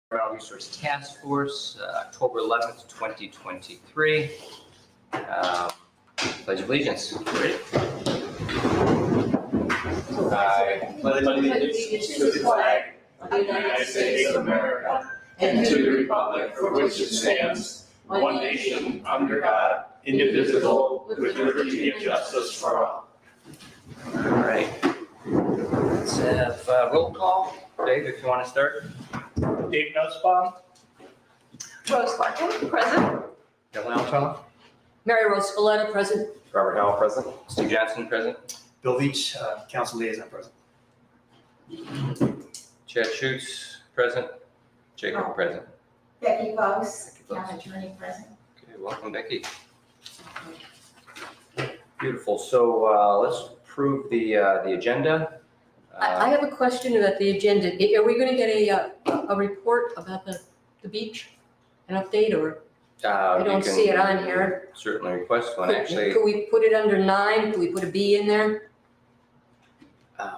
Environmental Resource Task Force, October 11th, 2023. Pledge of allegiance. Ready? I pledge allegiance to the flag of the United States of America and to the republic for which it stands, one nation, under God, indivisible, with liberty and justice for all. All right. Let's have roll call. Dave, if you want to start. Dave Nussbaum. Rose Larkin, present. Kevin Alton. Mary Rose Valletta, present. Robert Howell, present. Steve Johnson, present. Bill Veach, Council Liaison, present. Chad Schutz, present. Jacob, present. Becky Bouse, Becky Bouse. Town Attorney, present. Okay, welcome, Becky. Beautiful. So let's approve the agenda. I have a question about the agenda. Are we going to get a report about the beach, an update, or I don't see it on here? Certainly request one, actually. Could we put it under 9? Could we put a B in there?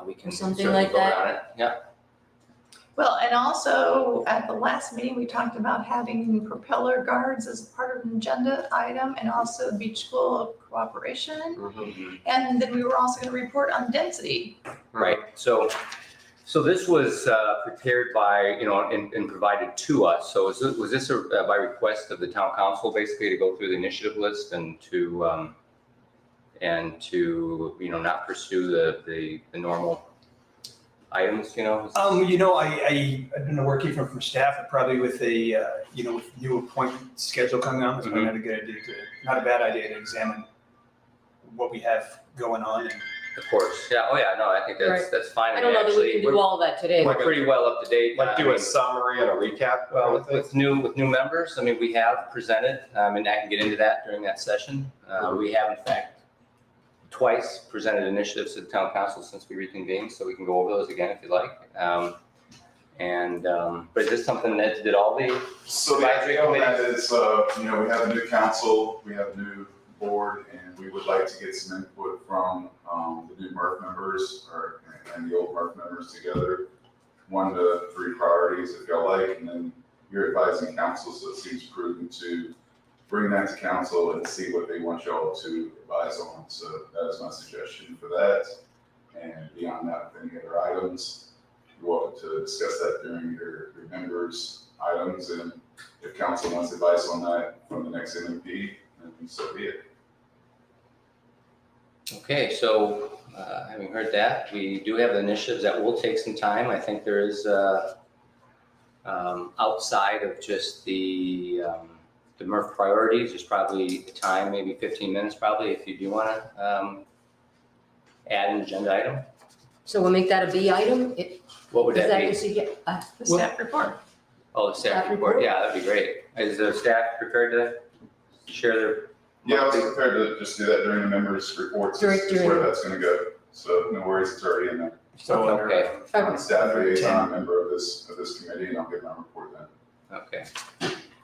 We can Or something certainly like vote that? on it. Yeah. Well, and also at the last meeting, we talked about having propeller guards as part of an agenda item and also beach school cooperation. Mm-hmm. And then we were also going to report on density. Right. So this was prepared by, and provided to us. So was this by request of the town council, basically, to go through the initiative list and to not pursue the normal items, I've been working from staff, and probably with with new appointment schedule coming on, it's probably not a bad idea to examine what we have going on. And Of course. Yeah. Oh, yeah. No, I think that's fine. I don't know that we can do all that today. We're pretty well up to date. Like do a summary and a recap. Well, with new members, we have presented, and I can get into that during that session. We have, in fact, twice presented initiatives to the town council since we reconvened, so we can go over those again if you like. But is this something that did all the So the idea on that is, we have a new council, we have a new board, and we would like to get some input from the new MERTF members and the old MERTF members together. 1 to 3 priorities if y'all like, and then you're advising council, so it seems prudent to bring that to council and see what they want y'all to advise on. So that is my suggestion for that. And beyond that, with any other items, you're welcome to discuss that during your members' items. And if council wants advice on that from the next MP, then so be it. Okay, so having heard that, we do have initiatives that will take some time. I think there is outside of just the MERTF priorities, there's probably time, maybe 15 minutes probably, if you do want to add an agenda item. So we'll make that a B item? What would that be? The staff report. Oh, the staff report. Yeah, that'd be great. Is the staff prepared to share their? Yeah, I was prepared to just do that during the members' reports. Is where that's going to go. So no worries, it's already in there. so, Okay. I'm a staff liaison member of this committee, and I'll get my report then. Okay.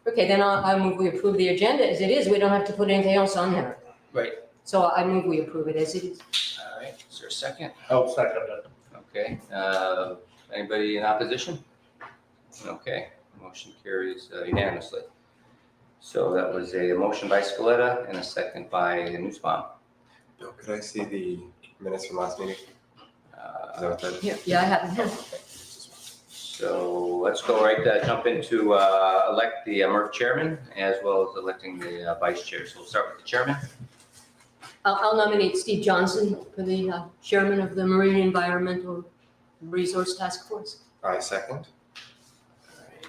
Okay, then I move we approve the agenda as it is. We don't have to put anything else on there. Right. So I move we approve it as it is. All right. Is there a second? I'll second that. Okay. Anybody in opposition? Okay. Motion carries unanimously. So that was a motion by Scaletta and a second by Nussbaum. Bill, could I see the minutes from last meeting? Is that what that is? Yeah, I have it here. So let's go jump into elect the MERTF chairman as well as electing the vice chair. So we'll start with the chairman. I'll nominate Steve Johnson for the chairman of the Marine Environmental Resource Task Force. I second. All right.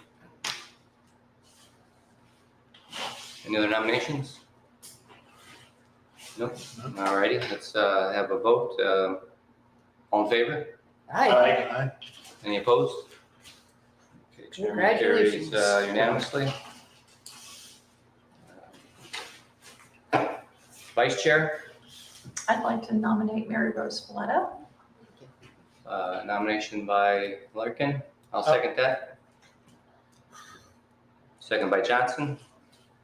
Any other nominations? Nope. All righty. Let's have a vote. All in favor? Aye. Any opposed? Okay, chairman carries unanimously. Vice chair, I'd like to nominate Mary Rose Valletta. nomination by Larkin. I'll second that. Second by Johnson.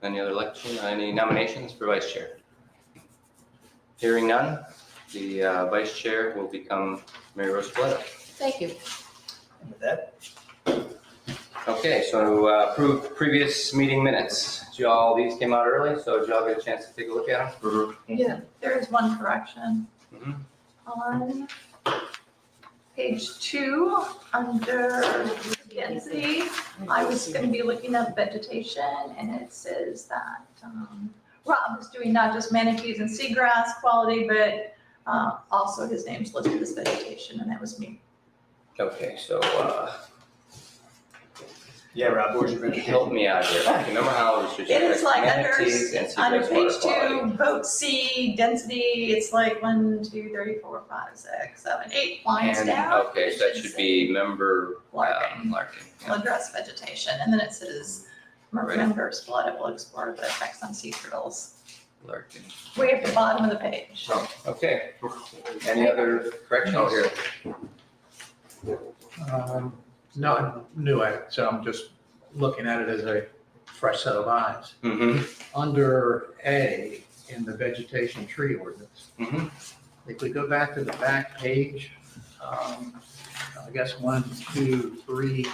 Any other any nominations for vice chair? Hearing none, the vice chair will become Mary Rose Valletta. Thank you. And with that, Okay, so approved previous meeting minutes. These came out early, so did y'all get a chance to take a look at them? Yeah, there is one correction. Mhm. On page 2, under density, I was gonna be looking up vegetation, and it says that Rob is doing not just manatees and seagrass quality, but also his name's listed as vegetation, and that was me. Okay, so Yeah, Rob, where's your help me out here. Remember how it was just It is like manatees and under seagrass page water quality? 2, vote C, density, it's like 1, 2, 3, 4, 5, 6, 7, 8 lines And, down. okay, so that should be member Larkin. Larkin. Will address vegetation, and then it says, Right. members flood will explore the effects on sea turtles. Larkin. Way at the bottom of the page. Okay, any other corrections? Oh, here. No, I'm new at it, so I'm just looking at it as a fresh set of eyes. Mm-hmm, Under A, in the vegetation tree ordinance, mm-hmm. if we go back to the back page, I guess 1, 2, 3,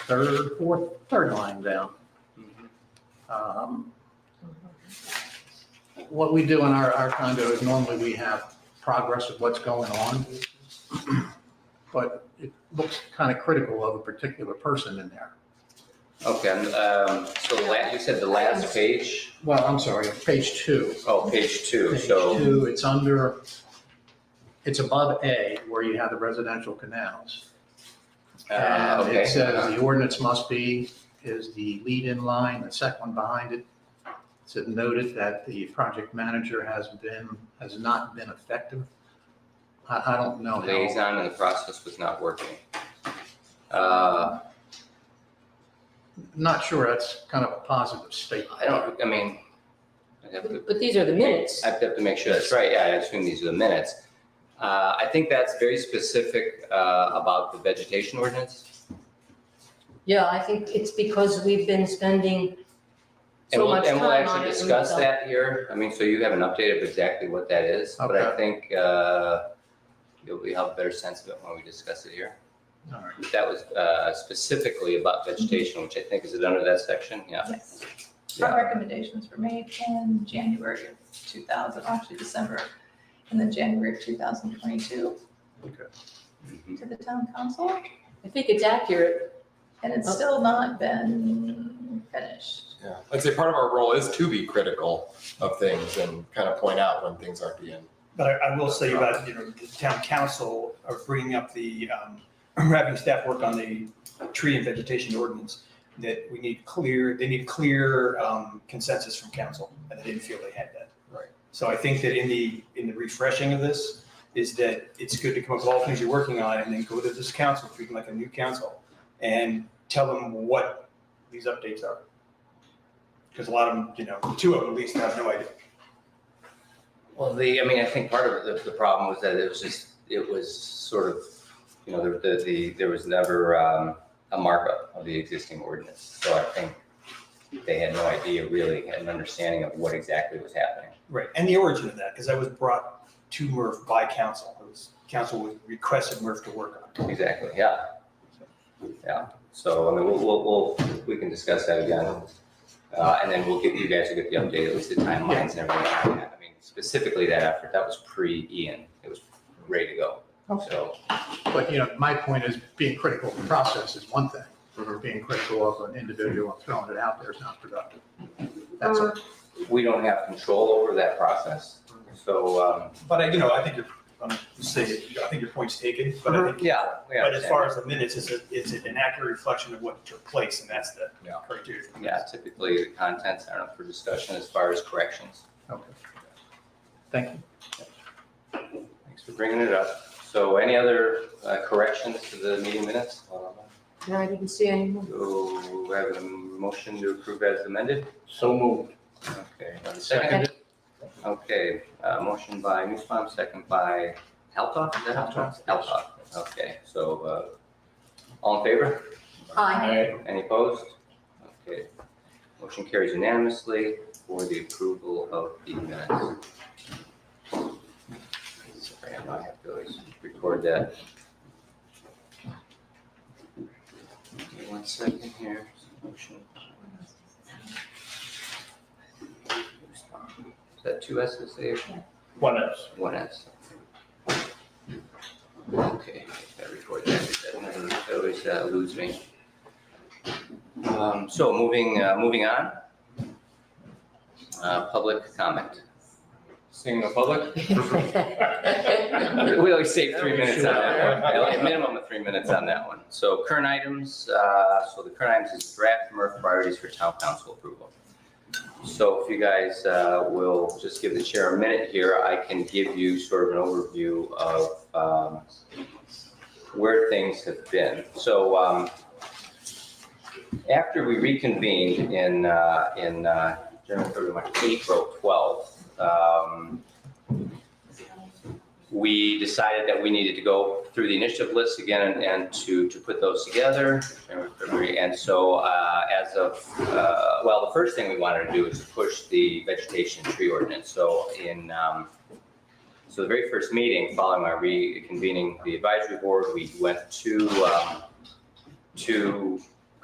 third line down. What we do in our condo is normally we have progress of what's going on, but it looks kind of critical of a particular person in there. Okay, so you said the last page? Well, I'm sorry, page 2. Oh, page 2, Page so. 2, it's above A where you have the residential canals. And Okay. it says the ordinance must be, is the lead-in line, the second one behind it. It said noted that the project manager has not been effective. I don't know how. Liaison and the process was not working. Not sure that's kind of a positive statement. I mean, I'd have to But these are the minutes. I have to make sure that's right. Yeah, I assume these are the minutes. I think that's very specific about the vegetation ordinance. Yeah, I think it's because we've been spending so much And we'll time on actually it. discuss that here. I mean, so you have an update of exactly what that is. But I Okay. think you'll have a better sense of it when we discuss it here. All right. That was specifically about vegetation, which I think is it under that section? Yeah. Yes. Yeah. Our recommendations were made in January of 2000, actually December, and then January of 2022 Mhm. to the town council, I think it's accurate. and it's still not been finished. Yeah, I'd say part of our role is to be critical of things and kind of point out when things aren't being. But I will say about, the town council are bringing up the, having staff work on the tree and vegetation ordinance, that they need clear consensus from council, and they didn't feel they had that. Right. So I think that in the refreshing of this, is that it's good to come up with all the things you're working on, and then go to this council, treat them like a new council, and tell them what these updates are. Because a lot of them, 2 of them at least have no idea. Well, I think part of the problem was that it was sort of, there was never a markup of the existing ordinance. So I think they had no idea, really, had an understanding of what exactly was happening. Right, and the origin of that, because that was brought to MRF by council. Council requested MRF to work on. Exactly, yeah. Yeah, so, I mean, we can discuss that again. And then you guys will get the update, at least the timelines and everything. I mean, specifically that effort, that was pre-Ian. It was ready to go. So, But, my point is being critical of the process is one thing. Mhm. Being critical of an individual and throwing it out there is not productive. That's all. we don't have control over that process. So, But I think I think your point's taken, but I think, yeah. but as far as the minutes, it's an accurate reflection of what took place, and that's the Yeah. criteria. Yeah, typically the contents are up for discussion as far as corrections. Okay. Thank you. Thanks for bringing it up. So any other corrections to the meeting minutes? No, I didn't see any more. So we have a motion to approve as amended? So moved. Okay, have a second? Okay, motion by Newsbaum, second by Haltoff, is that Haltoff? Haltoff, okay, so all in favor? Aye. Any opposed? Okay, motion carries unanimously for the approval of the minutes. Sorry, I have to always record that. 1 second here. Motion. Is that 2 S's there? One S. 1 S. Okay, I record that. That always eludes me. So moving on. Public comment. Seeing the public? We always save 3 minutes on that one, a minimum of 3 minutes on that one. So current items, so the current items is draft MERTF priorities for town council approval. So if you guys will just give the chair a minute here, I can give you sort of an overview of where things have been. So after we reconvened in April 12th, we decided that we needed to go through the initiative list again and to put those together. And so as of, well, the first thing we wanted to do is to push the vegetation tree ordinance. So so the very first meeting following my reconvening the advisory board, we went to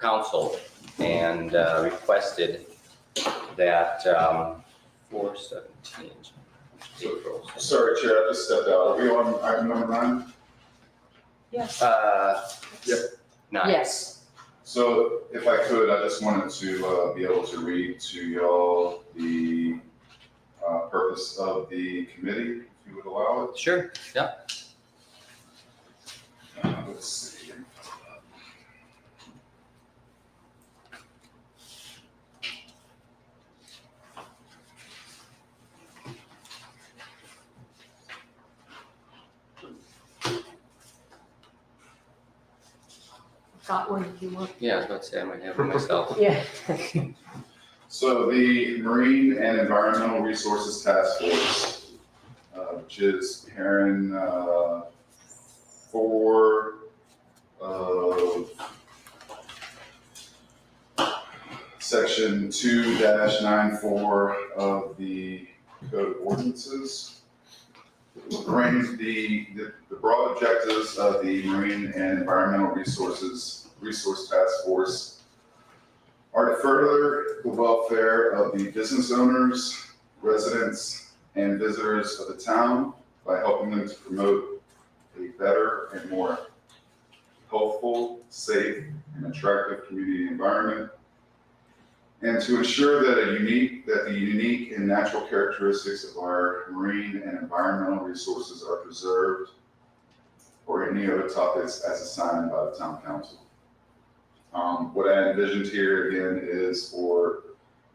council and requested that 4/17. April. Sorry, Chair, I just stepped out. Are we on item number 9? Yes. Yep. 9. Yes. So if I could, I just wanted to be able to read to y'all the purpose of the committee, if you would allow it. Sure, yeah. Let's see. Got one if you want. Yeah, I was about to say I might have it myself. Yeah. So the Marine and Environmental Resources Task Force, which is pairing 4 of Section 2-94 of the Code of Ordinances. The broad objectives of the Marine and Environmental Resource Task Force are to further the welfare of the business owners, residents, and visitors of the town by helping them to promote a better and more healthful, safe, and attractive community environment, and to ensure that the unique and natural characteristics of our marine and environmental resources are preserved, or any other topics as assigned by the town council. What I envisioned here again is for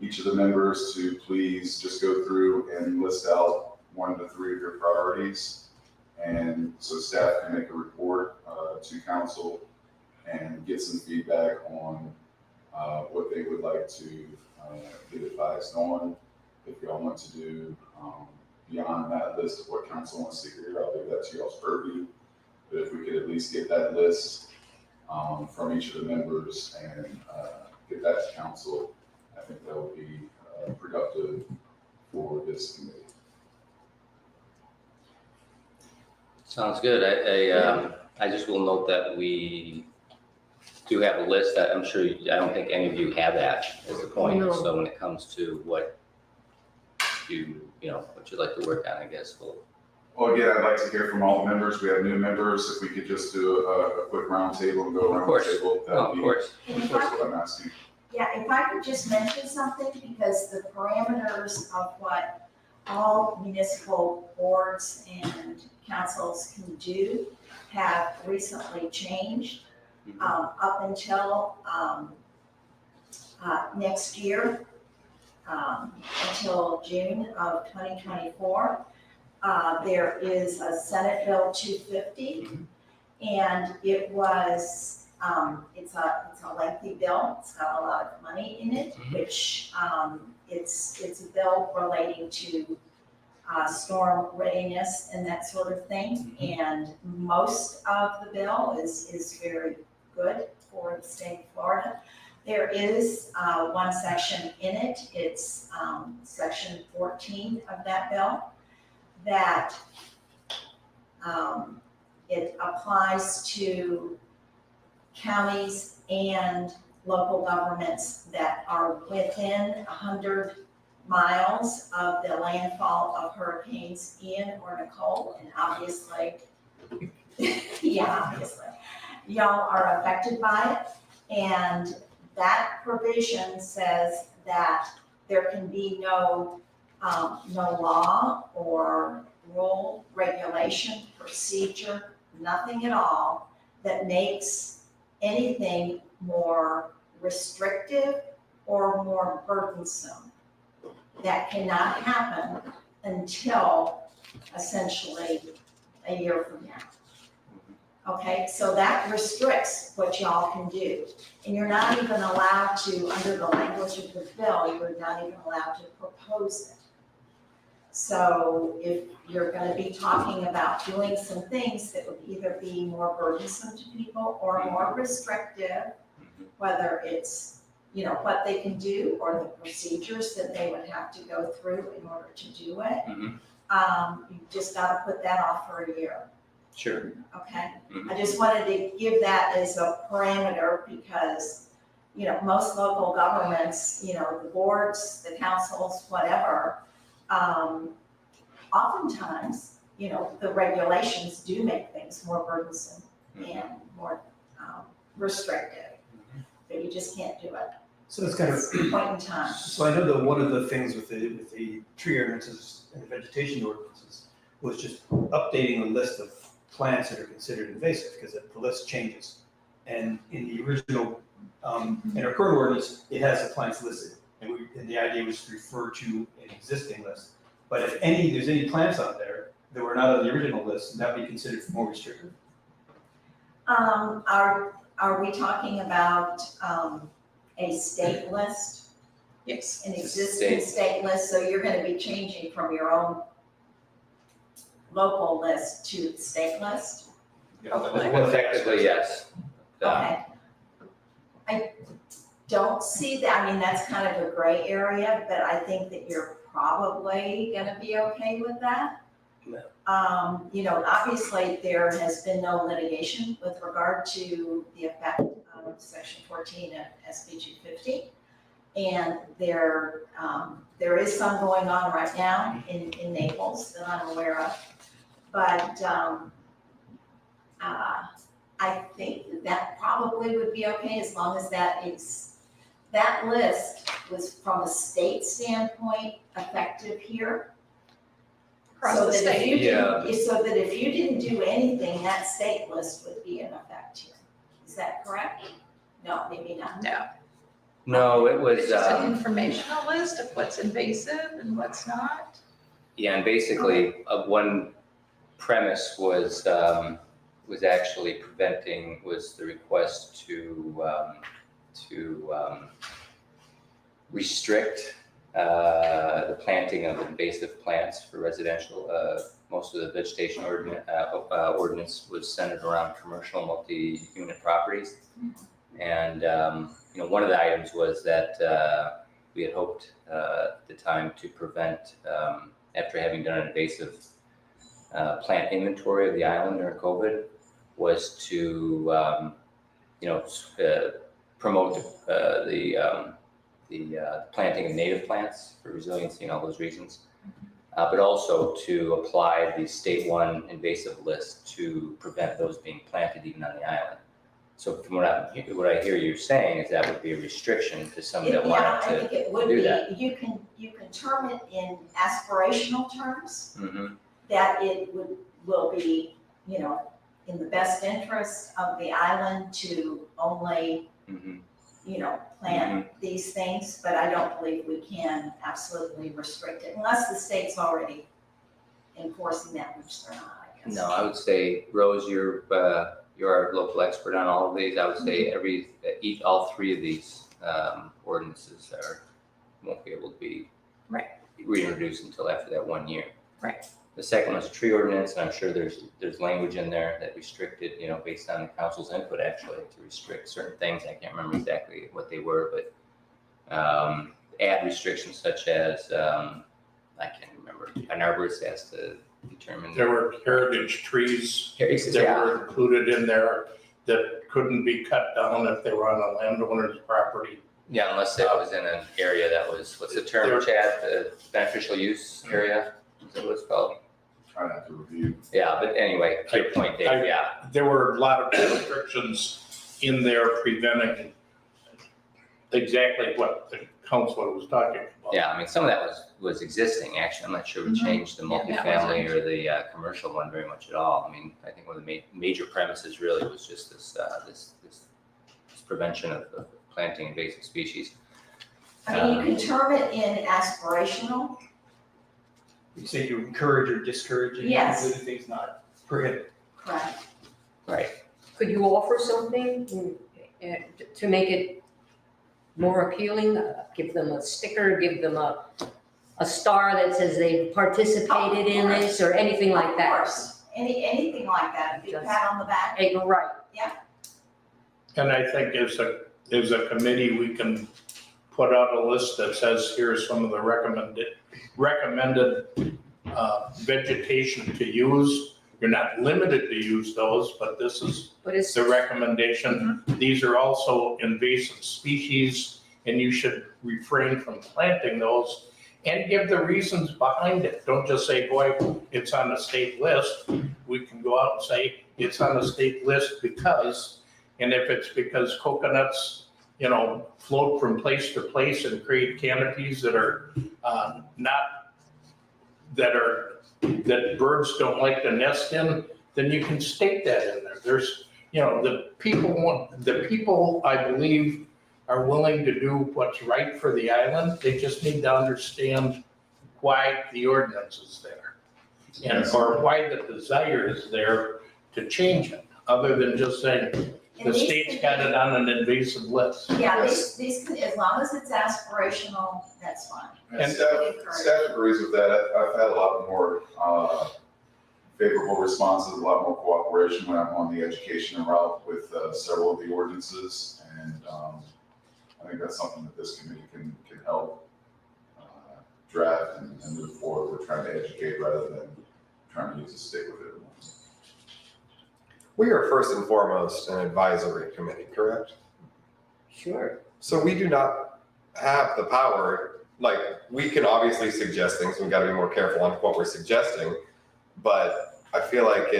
each of the members to please just go through and list out 1 to 3 of your priorities, and so staff can make a report to council and get some feedback on what they would like to get advised on. If y'all want to do beyond that list of what council wants to hear, I'll leave that to y'all's purview. But if we could at least get that list from each of the members and get that to council, I think that would be productive for this committee. Sounds good. I just will note that we do have a list that I'm sure, I don't think any of you have that as a point. No. So when it comes to what what you'd like to work on, I guess Well, again, I'd like to hear from all the members. We have new members. If we could just do a quick round table and go around the table, that of would be course. what I'm asking. Yeah, if I could just mention something, because the parameters of what all municipal boards and councils can do have recently changed. Up until next year, until June of 2024, there is a Senate Bill 250, and it was, it's a lengthy bill. It's got a lot of money in it, which it's a bill relating to storm readiness and that sort of thing. And most of the bill is very good for the state of Florida. There is one section in it, it's section 14 of that bill, that it applies to counties and local governments that are within 100 miles of the landfall of hurricanes Ian or Nicole, and obviously, yeah, obviously, y'all are affected by it. And that provision says that there can be no law or rule, regulation, procedure, nothing at all that makes anything more restrictive or more burdensome. That cannot happen until essentially a year from now. Okay, so that restricts what y'all can do. And you're not even allowed to, under the language of the bill, you're not even allowed to propose it. So if you're gonna be talking about doing some things that would either be more burdensome to people or more restrictive, whether it's, you know, what they can do or the procedures that they would have to go through in order to do it, you just gotta put that off for a year. Sure. Okay, I just wanted to give that as a parameter because, you know, most local governments, you know, the boards, the councils, whatever, oftentimes, you know, the regulations do make things more burdensome and more restrictive, but you just can't do it. So it's kind of, It's a point in time. so I know that one of the things with the tree ordinances and the vegetation ordinances was just updating the list of plants that are considered invasive, because the list changes. And in the original, in our current ordinance, it has the plants listed, and the idea was to refer to an existing list. But if there's any plants out there that were not on the original list, that would be considered more restrictive. Are we talking about a state list, Yes. an existing state list? So you're gonna be changing from your own local list to the state list? Effectively, yes. Okay. I don't see that, I mean, that's kind of a gray area, but I think that you're probably gonna be okay with that. You know, obviously, there has been no litigation with regard to the effect of section 14 of SB 250. And there is some going on right now in Naples that I'm aware of. But I think that probably would be okay as long as that list was from a state standpoint effective here. Across So the that if state. you didn't, so that if you didn't do anything, that state list would be in effect here. Is that correct? No, maybe not. No, No, it was, it's just an informational list of what's invasive and what's not. yeah, and basically, one premise was actually was the request to restrict the planting of invasive plants for residential. Most of the vegetation ordinance was centered around commercial multi-unit properties. And, you know, one of the items was that we had hoped at the time to prevent, after having done an invasive plant inventory of the island during COVID, was to, you know, promote the planting of native plants for resiliency and all those reasons, but also to apply the state one invasive list to prevent those being planted even on the island. So from what I hear you saying is that would be a restriction to some that wanted I think it would do be. that. You can term it in aspirational terms, Mm-hmm. that it will be, you know, in the best interest of the island to only, Mm-hmm. you know, plant these things, but I don't believe we can absolutely restrict it unless the state's already enforcing that, which they're not, I guess. No, I would say, Rose, you're our local expert on all of these. I would say all three of these ordinances won't be able to be Right. reintroduced until after that 1 year. Right. The second one is a tree ordinance, and I'm sure there's language in there that restricted, you know, based on the council's input actually, to restrict certain things. I can't remember exactly what they were, but add restrictions such as, I can't remember, an arborist has to determine. There were heritage trees that Yeah. were included in there that couldn't be cut down if they were on a landowner's property. Yeah, unless it was in an area that was, what's the term, Chad? Beneficial use area, is that what it's called? I'd have to review. Yeah, but anyway, to your point, Dave, yeah. There were a lot of restrictions in there preventing exactly what the council was talking about. Yeah, I mean, some of that was existing, actually. I'm not sure we changed the multifamily or the commercial one very much at all. I mean, I think one of the major premises really was just this prevention of planting invasive species. I mean, you can term it in aspirational. You say you encourage or discourage, and Yes. do things not prohibit. Correct. Right. Could you offer something to make it more appealing? Give them a sticker, give them a star that says they participated in this, or anything like Of that? course, anything like that, a big pat on the back. Hey, you're right. And I think as a committee, we can put out a list that says, here's some of the recommended vegetation to use. You're not limited to use those, but this is But it's, the recommendation. These are also invasive species, and you should refrain from planting those and give the reasons behind it. Don't just say, boy, it's on the state list. We can go out and say, it's on the state list because, and if it's because coconuts, float from place to place and create canopies that are that birds don't like to nest in, then you can state that in there. There's, the people, I believe, are willing to do what's right for the island. They just need to understand why the ordinance is there. And, or why the desire is there to change it, other than just saying, the And these state's can got be- it on an invasive list. Yeah, these can, as long as it's aspirational, that's fine. And staff agrees with that. I've had a lot more favorable responses, a lot more cooperation when I'm on the education route with several of the ordinances. And I think that's something that this committee can help draft and move forward. We're trying to educate rather than trying to use a stick with it. We are first and foremost an advisory committee, correct? sure. So we do not have the power, like, we can obviously suggest things, we've got to be more careful on what we're suggesting, but I feel like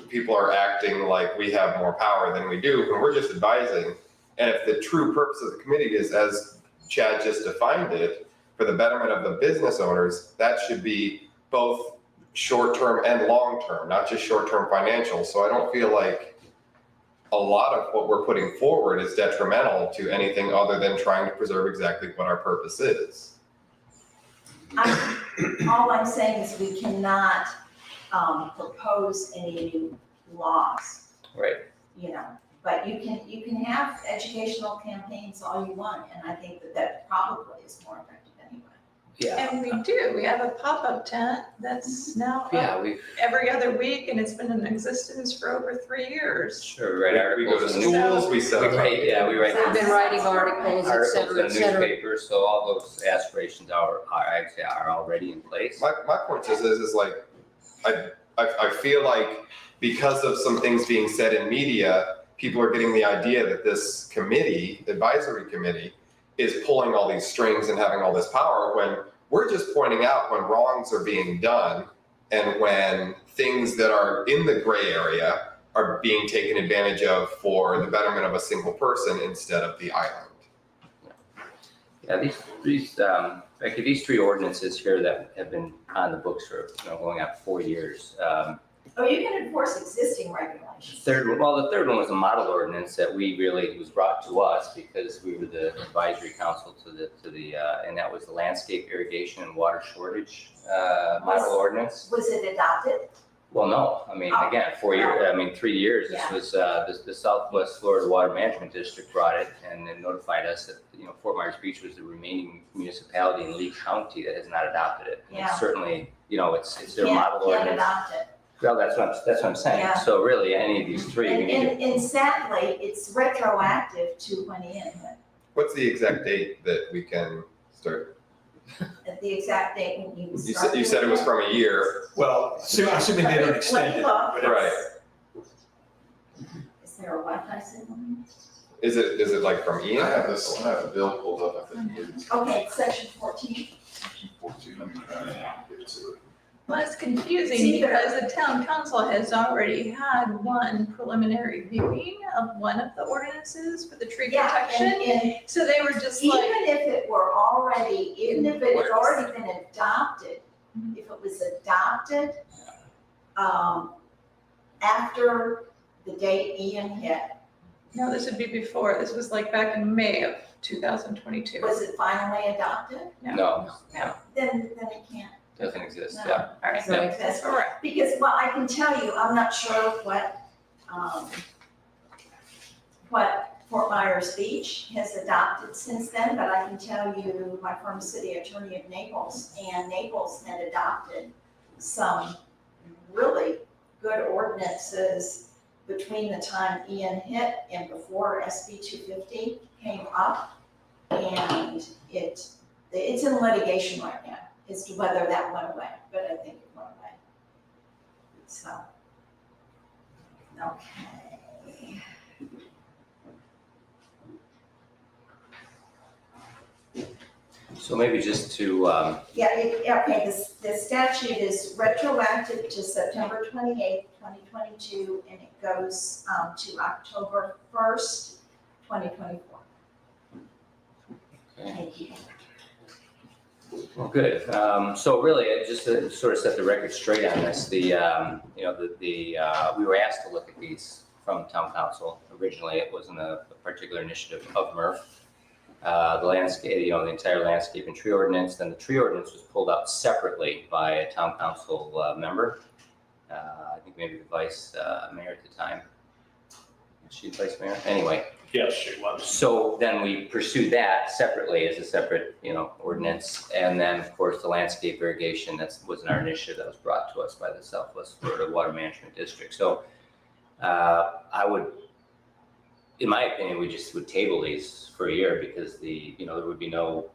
people are acting like we have more power than we do, when we're just advising. And if the true purpose of the committee is, as Chad just defined it, for the betterment of the business owners, that should be both short-term and long-term, not just short-term financial. So I don't feel like a lot of what we're putting forward is detrimental to anything other than trying to preserve exactly what our purpose is. All I'm saying is we cannot propose any new laws, Right. but you can have educational campaigns all you want, and I think that probably is more effective anyway. Yeah. And we do, we have a pop-up tent that's now Yeah, up we've, every other week, and it's been in existence for over 3 years. sure, we write We go to articles in the schools, we set We up. write, yeah, we write We've been writing articles, et articles cetera, in et the cetera. newspapers, so all those aspirations are already in place. My point is like, I feel like because of some things being said in media, people are getting the idea that this committee, advisory committee, is pulling all these strings and having all this power, when we're just pointing out when wrongs are being done and when things that are in the gray area are being taken advantage of for the betterment of a single person instead of the island. Yeah, these three ordinances here that have been on the books for, going on 4 years. Oh, you can enforce existing regulations. The third one was a model ordinance that it was brought to us because we were the advisory council to the and that was the landscape irrigation and water shortage model ordinance. Was it adopted? Well, no, I mean, again, 4 years, 3 years. This was, the Southwest Florida Water Management District brought it and then notified us that, Fort Myers Beach was the remaining municipality in Lee County that has not adopted it. And Yeah. Certainly, it's their model Can't ordinance. adopt it. Well, that's what I'm saying. Yeah. So really, any of these three, we need to. And sadly, it's retroactive to when in, What's the exact date that we can start? at the exact date when you You said it was from a year. Well, assuming they don't extend it. Let me look. Right. It's Is there a what I said? Is it like from I Ian? have this, I have the bill pulled up, I think it's Okay, section 14. section 14, let me try to get to it. Well, it's confusing See, there- because the town council has already had one preliminary viewing of one of the ordinances for the tree Yeah, protection. and So they were just even like, if it were already, even if it had already been adopted, if it was adopted, after the date Ian hit, no, this would be before, this was like back in May of 2022. was it finally adopted? No, Then it can't. doesn't exist, No. yeah. All right, So Yeah. That's correct. Because, well, I can tell you, I'm not sure what Fort Myers Beach has adopted since then, but I can tell you, my firm's city attorney of Naples, and Naples had adopted some really good ordinances between the time Ian hit and before SB 250 came up. And it's in litigation right now as to whether that went away, but I think it went away. So, okay. So maybe just to, Yeah, okay, the statute is retroactive to September 28th, 2022, and it goes to October 1st, 2024. Thank you. well, good. So really, just to sort of set the record straight on this, we were asked to look at these from town council. Originally, it wasn't a particular initiative of MERF. The landscape, the entire landscape and tree ordinance, then the tree ordinance was pulled out separately by a town council member. I think maybe the vice mayor at the time. Was she the vice mayor? Anyway. Yes, she was. So then we pursued that separately as a separate, ordinance. And then, of course, the landscape irrigation, that wasn't our initiative, that was brought to us by the Southwest Florida Water Management District. So I would, in my opinion, we just would table these for a year because there would be no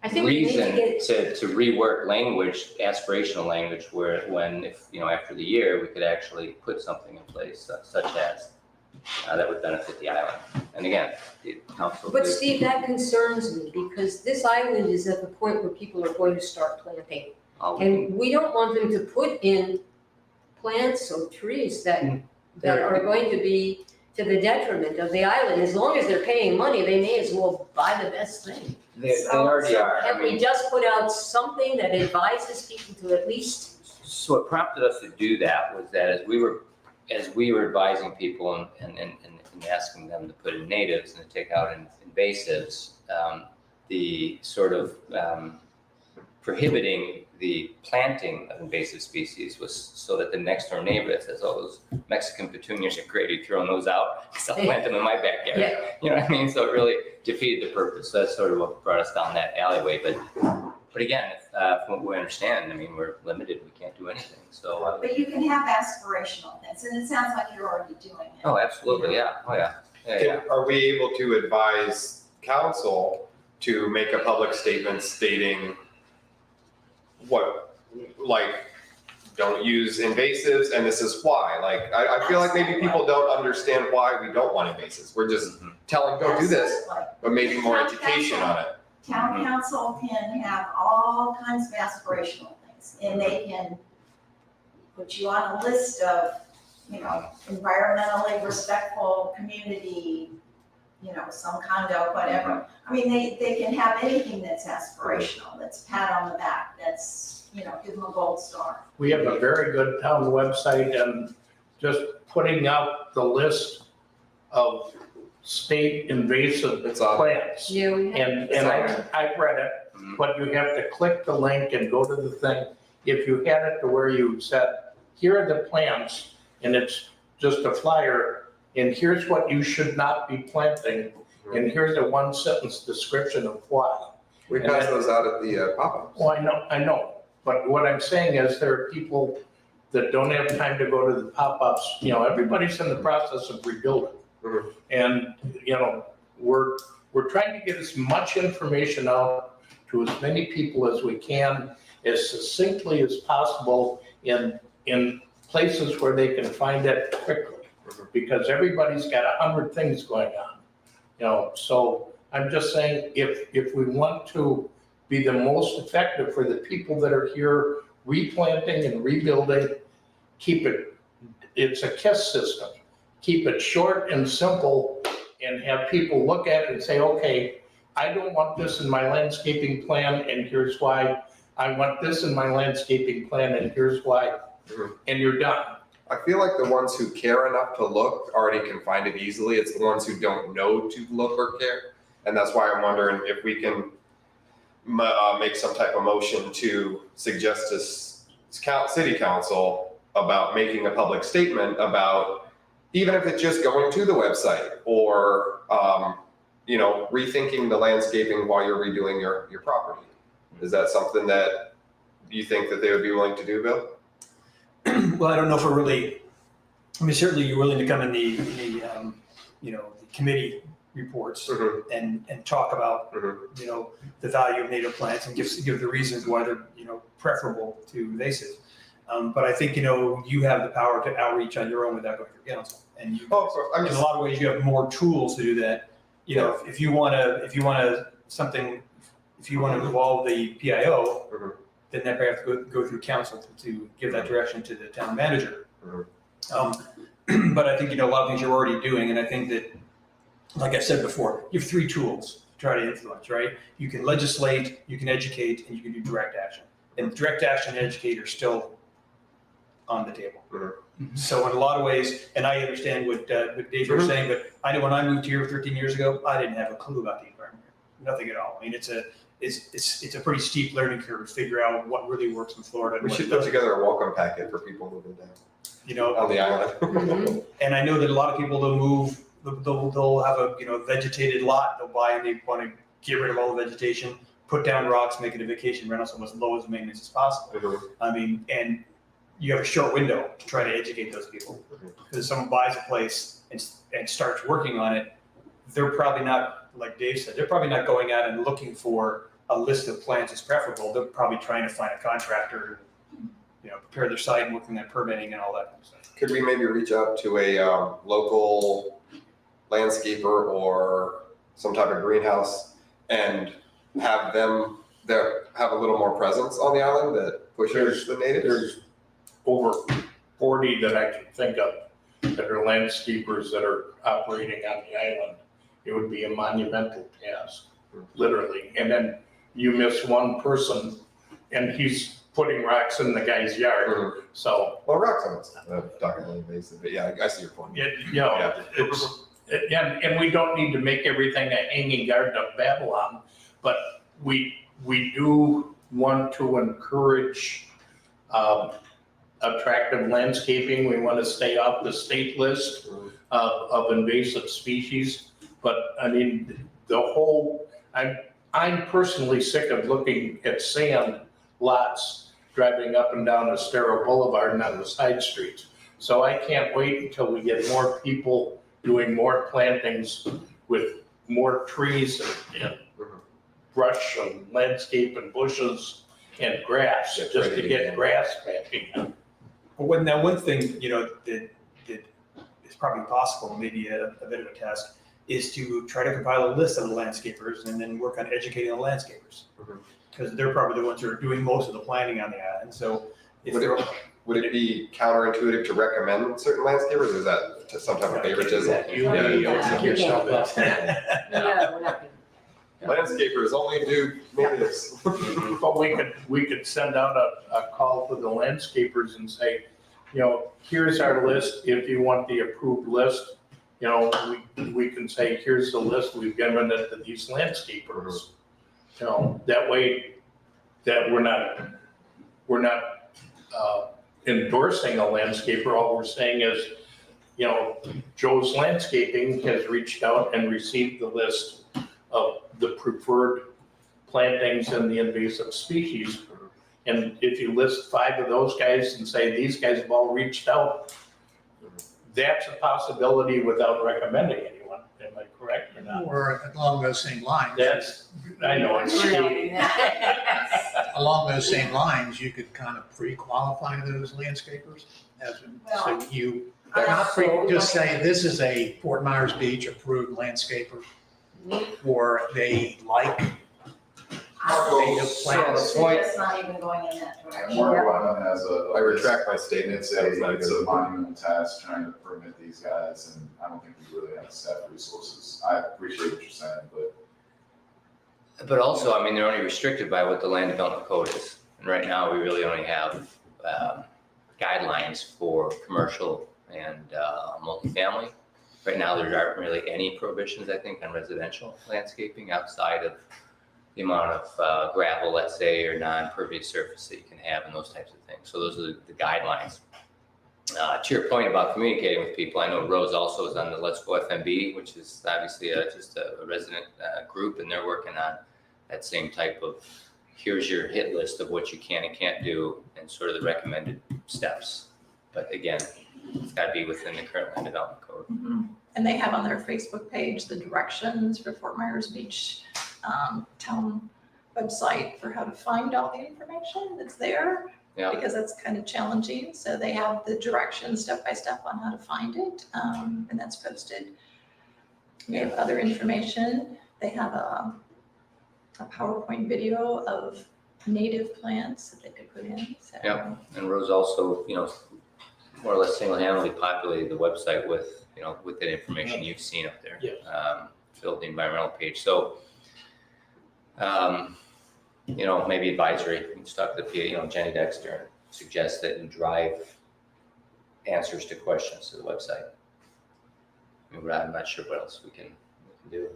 I think we need to reason get, to rework language, aspirational language, if after the year, we could actually put something in place such as that would benefit the island. And again, the council. but Steve, that concerns me because this island is at the point where people are going to start planting. And we don't want them to put in plants or trees that are going to be to the detriment of the island. As long as they're paying money, they may as well buy the best thing. They already are. Can we just put out something that advises people to at least, So what prompted us to do that was that as we were advising people and asking them to put in natives and to take out invasives, the sort of prohibiting the planting of invasive species was so that the next door neighbor that says, oh, those Mexican petunias are great, you throwing those out, because I'll plant them in my backyard. Yeah. You know what I mean? So it really defeated the purpose. So that's sort of what brought us down that alleyway. But again, from what we understand, we're limited, we can't do anything. So. But you can have aspirational things, and it sounds like you're already doing it. Oh, absolutely, yeah, oh, yeah. Yeah. Are we able to advise council to make a public statement stating don't use invasives and this is why? I feel like maybe people don't understand why we don't want invasives. We're just telling, don't do this, Absolutely. but maybe more education on it. Town council can have all kinds of aspirational things, and they can put you on a list of, environmentally respectful community, some condo, whatever. They can have anything that's aspirational, that's pat on the back, that's, give them a gold star. We have a very good town website and just putting out the list of state invasive It's on. plants. you know, And I've read it, but you have to click the link and go to the thing. If you had it to where you said, here are the plants, and it's just a flyer, and here's what you should not be planting, and here's a one sentence description of why. We pass those out at the pop-ups. Well, I know, but what I'm saying is there are people that don't have time to go to the pop-ups, everybody's in the process of rebuilding. Mhm. And, we're trying to get as much information out to as many people as we can, as succinctly as possible in places where they can find it quickly. because everybody's got 100 things going on. So I'm just saying, if we want to be the most effective for the people that are here replanting and rebuilding, it's a KISS system. Keep it short and simple and have people look at it and say, okay, I don't want this in my landscaping plan and here's why. I want this in my landscaping plan and here's why. And you're done. I feel like the ones who care enough to look already can find it easily. It's the ones who don't know to look or care. And that's why I'm wondering if we can make some type of motion to suggest to city council about making a public statement about, even if it's just going to the website or, rethinking the landscaping while you're redoing your property. Is that something that you think that they would be willing to do, Bill? Well, I don't know if we're really, certainly you're willing to come in the committee reports and talk about, the value of native plants and give the reasons why they're, preferable to invasive. But I think, you have the power to outreach on your own without going through council. And in a lot of ways, you have more tools to do that. If you want to involve the PIO, then they have to go through council to give that direction to the town manager. But I think, a lot of things you're already doing, and I think that, like I said before, you have 3 tools to try to influence, right? You can legislate, you can educate, and you can do direct action. And direct action and educate are still on the table. So in a lot of ways, and I understand what Dave was saying, but I know when I moved here 13 years ago, I didn't have a clue about the environment, nothing at all. I mean, it's a pretty steep learning curve to figure out what really works in Florida. And We what should put doesn't. together a welcome packet for people moving down on the island. And I know that a lot of people, they'll have a vegetated lot, they'll buy and they want to get rid of all the vegetation, put down rocks, make it a vacation rental, so as low as maintenance as possible. I mean, and you have a short window to try to educate those people. Because if someone buys a place and starts working on it, they're probably not, like Dave said, they're probably not going out and looking for a list of plants as preferable. They're probably trying to find a contractor, prepare their site and working on permitting and all that kind of stuff. Could we maybe reach out to a local landscaper or some type of greenhouse and have them have a little more presence on the island that pushes the natives? There's over 40 that I can think of that are landscapers that are operating on the island. It would be a monumental task, literally. And then you miss one person and he's putting rocks in the guy's yard. So. Well, rocks on talking about invasive, but yeah, I see your point. And we don't need to make everything a hanging garden of Babylon, but we do want to encourage attractive landscaping. We want to stay off the state list of invasive species. But I mean, I'm personally sick of looking at sand lots driving up and down Estero Boulevard and on the side streets. So I can't wait until we get more people doing more plantings with more trees and brush and landscape and bushes and grass, just to get grass back again. But one thing, that is probably possible, maybe a bit of a task, is to try to compile a list of the landscapers and then work on educating the landscapers. Because they're probably the ones who are doing most of the planning on the island. So would it be counterintuitive to recommend certain landscapers? Or is that some type of favoritism? Landscapers only do natives. But we could send out a call to the landscapers and say, here's our list. If you want the approved list, we can say, here's the list. We've given it to these landscapers. That way that we're not endorsing a landscaper. All we're saying is, Joe's Landscaping has reached out and received the list of the preferred plantings and the invasive species. And if you list 5 of those guys and say, these guys have all reached out, that's a possibility without recommending anyone. Am I correct or not? Or along those same lines. I know it's shady. Along those same lines, you could kind of pre-qualify those landscapers so you Just say, this is a Fort Myers Beach approved landscaper, or they like native plants. It's not even going in that direction. Marco Island has a. I retract my statement. It's a monumental task trying to permit these guys, and I don't think we really have staff resources. I appreciate what you're saying, But also, I mean, they're only restricted by what the land development code is. And right now, we really only have guidelines for commercial and multifamily. Right now, there aren't really any prohibitions, I think, on residential landscaping outside of the amount of gravel, let's say, or non-pervious surface that you can have and those types of things. So those are the guidelines. To your point about communicating with people, I know Rose also is on the Let's Go FMB, which is obviously just a resident group, and they're working on that same type of, here's your hit list of what you can and can't do, and sort of the recommended steps. But again, it's got to be within the current land development code. And they have on their Facebook page the directions for Fort Myers Beach town website for how to find all the information that's there. Yeah. Because that's kind of challenging. So they have the directions step by step on how to find it, and that's posted. They have other information. They have a PowerPoint video of native plants that they could put in. So. Yeah. And Rose also, more or less single-handedly populated the website with, with that information you've seen up there. Yeah. Filled the environmental page. So, maybe advisory, you can talk to the PA, Jenny Dexter, and suggest that you drive answers to questions to the website. I'm not sure what else we can do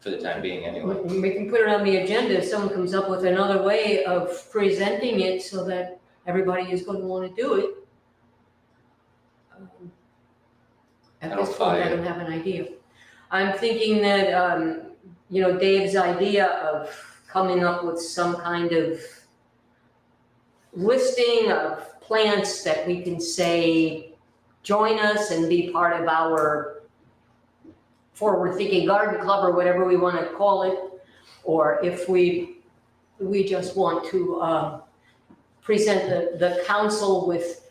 for the time being anyway. We can put it on the agenda if someone comes up with another way of presenting it so that everybody is going to want to do it. At this point, I don't have an idea. I'm thinking that, Dave's idea of coming up with some kind of listing of plants that we can say, join us and be part of our forward-thinking garden club or whatever we want to call it. Or if we just want to present the council with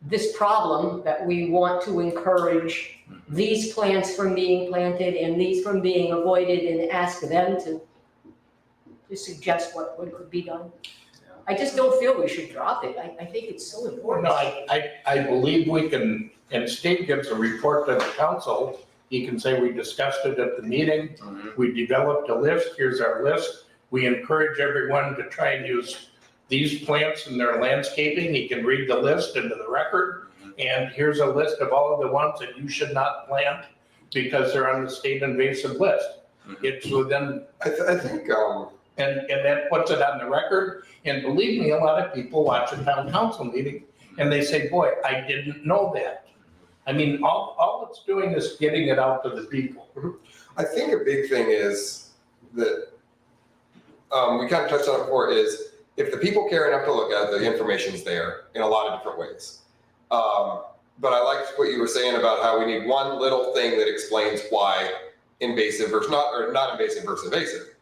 this problem that we want to encourage these plants from being planted and these from being avoided, and ask them to suggest what could be done. I just don't feel we should drop it. I think it's so important. No, I believe we can, and Steve gives a report to the council. He can say, we discussed it at the meeting. We developed a list. Here's our list. We encourage everyone to try and use these plants in their landscaping. He can read the list into the record. And here's a list of all of the ones that you should not plant because they're on the state invasive list. It's within, I think, and that puts it on the record. And believe me, a lot of people watch a town council meeting and they say, boy, I didn't know that. I mean, all it's doing is getting it out to the people. I think a big thing is that, we kind of touched on it before, is if the people care enough to look at it, the information's there in a lot of different ways. But I liked what you were saying about how we need one little thing that explains why invasive versus not invasive versus invasive.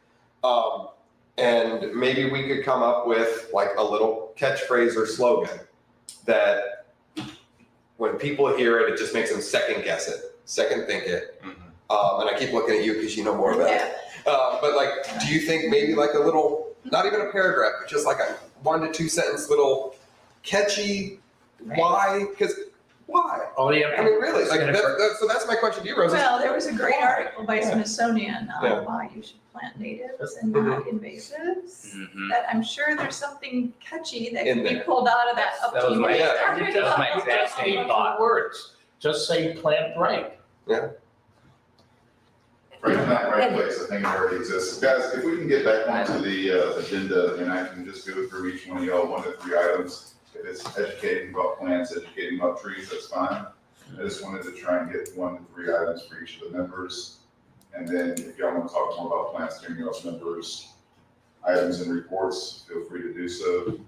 And maybe we could come up with like a little catchphrase or slogan that when people hear it, it just makes them second guess it, second think it. And I keep looking at you because you know more about it. But like, do you think maybe like a little, not even a paragraph, but just like a 1 to 2 sentence little catchy why? Because why? Oh, yeah. I mean, really, like so that's my question to you, Rosie. Well, there was a great article by Smithsonian on why you should plant natives and not invasives. That I'm sure there's something catchy that can be pulled out of that up That to was you. my- later. that was my exact Just same need thought. 2 words. Just say plant right. right in that right place, I think it already exists. Guys, if we can get back onto the agenda, and I can just go through each one of y'all, 1 to 3 items. If it's educating about plants, educating about trees, that's fine. I just wanted to try and get 1 to 3 items for each of the members. And then if y'all want to talk more about plants during y'all's members' items and reports, feel free to do so.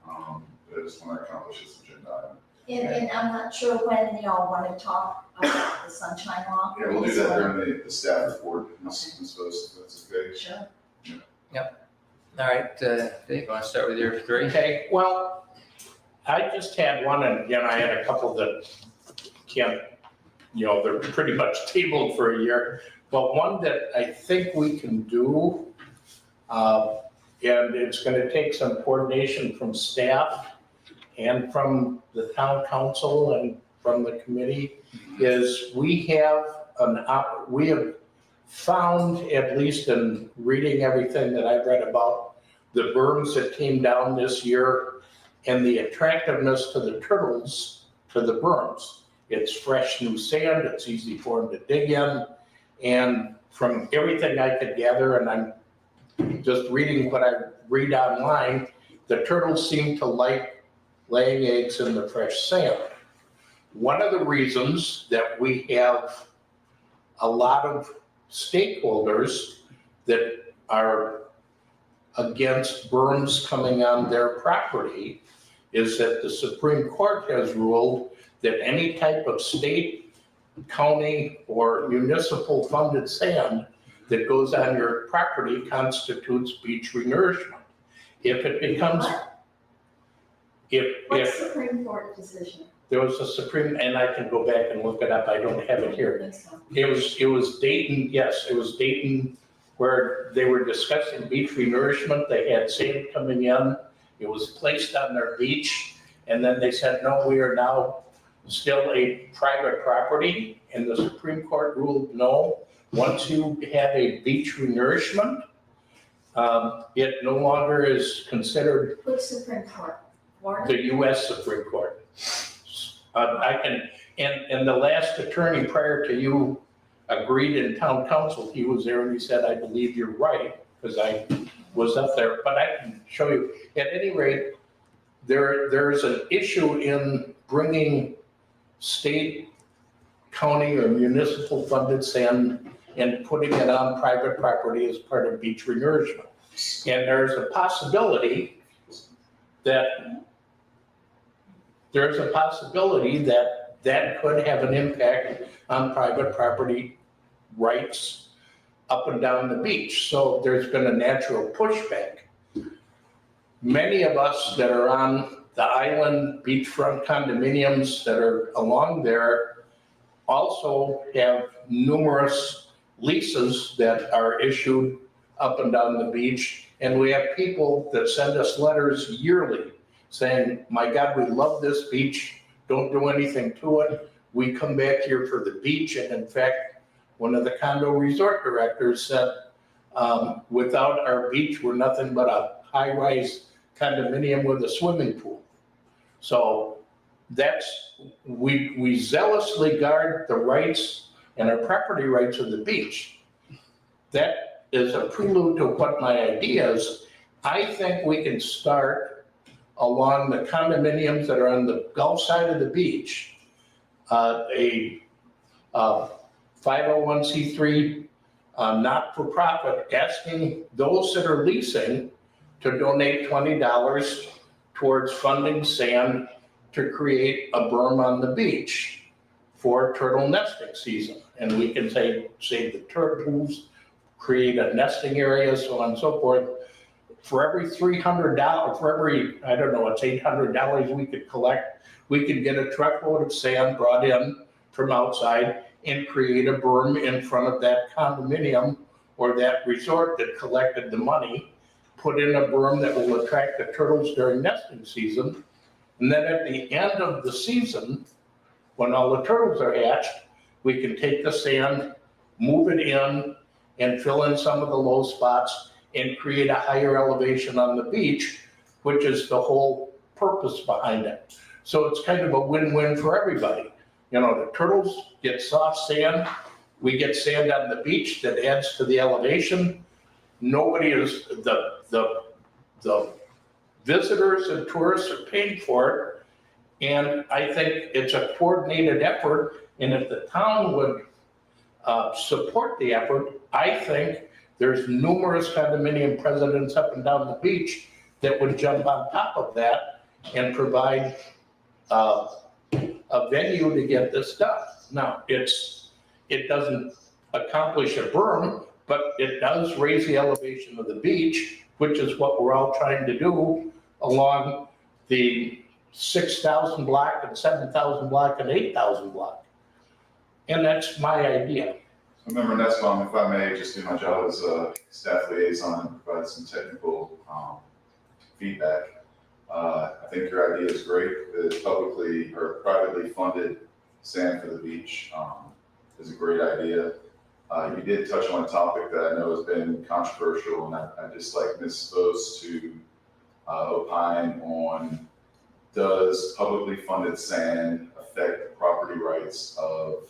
But I just want to accomplish this agenda item. And I'm not sure when y'all want to talk about the sunshine law. Yeah, we'll do that during the staff report, Ms. Voss, if that's okay. Sure. All right, Dave, you want to start with your 3? Okay, well, I just had one, and again, I had a couple that can't, they're pretty much tabled for a year. But one that I think we can do, and it's gonna take some coordination from staff and from the town council and from the committee, is we have found, at least in reading everything that I've read about the berms that came down this year and the attractiveness to the turtles, to the berms. It's fresh new sand, it's easy for them to dig in. And from everything I could gather, and I'm just reading what I read online, the turtles seem to like laying eggs in the fresh sand. One of the reasons that we have a lot of stakeholders that are against berms coming on their property is that the Supreme Court has ruled that any type of state, county, or municipal funded sand that goes on your property constitutes beach renourishment. If it becomes, What's if Supreme Court decision? there was a Supreme, and I can go back and look it up, I don't have it here. It was Dayton, yes, it was Dayton, where they were discussing beach renourishment. They had sand coming in, it was placed on their beach, and then they said, no, we are now still a private property, and the Supreme Court ruled no. Once you have a beach renourishment, it no longer is considered Which Supreme Court? Florida? the US Supreme Court. And the last attorney prior to you agreed in town council, he was there and he said, I believe you're right, because I was up there, but I can show you. At any rate, there's an issue in bringing state, county, or municipal funded sand and putting it on private property as part of beach renourishment. And there's a possibility that that could have an impact on private property rights up and down the beach. So there's been a natural pushback. Many of us that are on the island beachfront condominiums that are along there also have numerous leases that are issued up and down the beach. And we have people that send us letters yearly saying, my God, we love this beach, don't do anything to it. We come back here for the beach. And in fact, one of the condo resort directors said, without our beach, we're nothing but a high-rise condominium with a swimming pool. So we zealously guard the rights and our property rights of the beach. That is a prelude to what my idea is. I think we can start along the condominiums that are on the Gulf side of the beach, a 501c3 not-for-profit, asking those that are leasing to donate $20 towards funding sand to create a berm on the beach for turtle nesting season. And we can save the turtles, create a nesting area, so on and so forth. For every $300, for every, I don't know, it's $800 we could collect, we could get a truckload of sand brought in from outside and create a berm in front of that condominium or that resort that collected the money, put in a berm that will attract the turtles during nesting season. And then at the end of the season, when all the turtles are hatched, we can take the sand, move it in, and fill in some of the low spots and create a higher elevation on the beach, which is the whole purpose behind it. So it's kind of a win-win for everybody. You know, the turtles get soft sand, we get sand on the beach that adds to the elevation. Nobody is, the visitors and tourists are paying for it. And I think it's a coordinated effort. And if the town would support the effort, I think there's numerous condominium presidents up and down the beach that would jump on top of that and provide a venue to get this done. Now, it doesn't accomplish a berm, but it does raise the elevation of the beach, which is what we're all trying to do along the 6,000 block and 7,000 block and 8,000 block. And that's my idea. Member Nussbaum, if I may, just do my job as a staff liaison and provide some technical feedback. I think your idea is great. The publicly or privately funded sand for the beach is a great idea. You did touch on a topic that I know has been controversial, and I just like Ms. Vos to opine on, does publicly funded sand affect the property rights of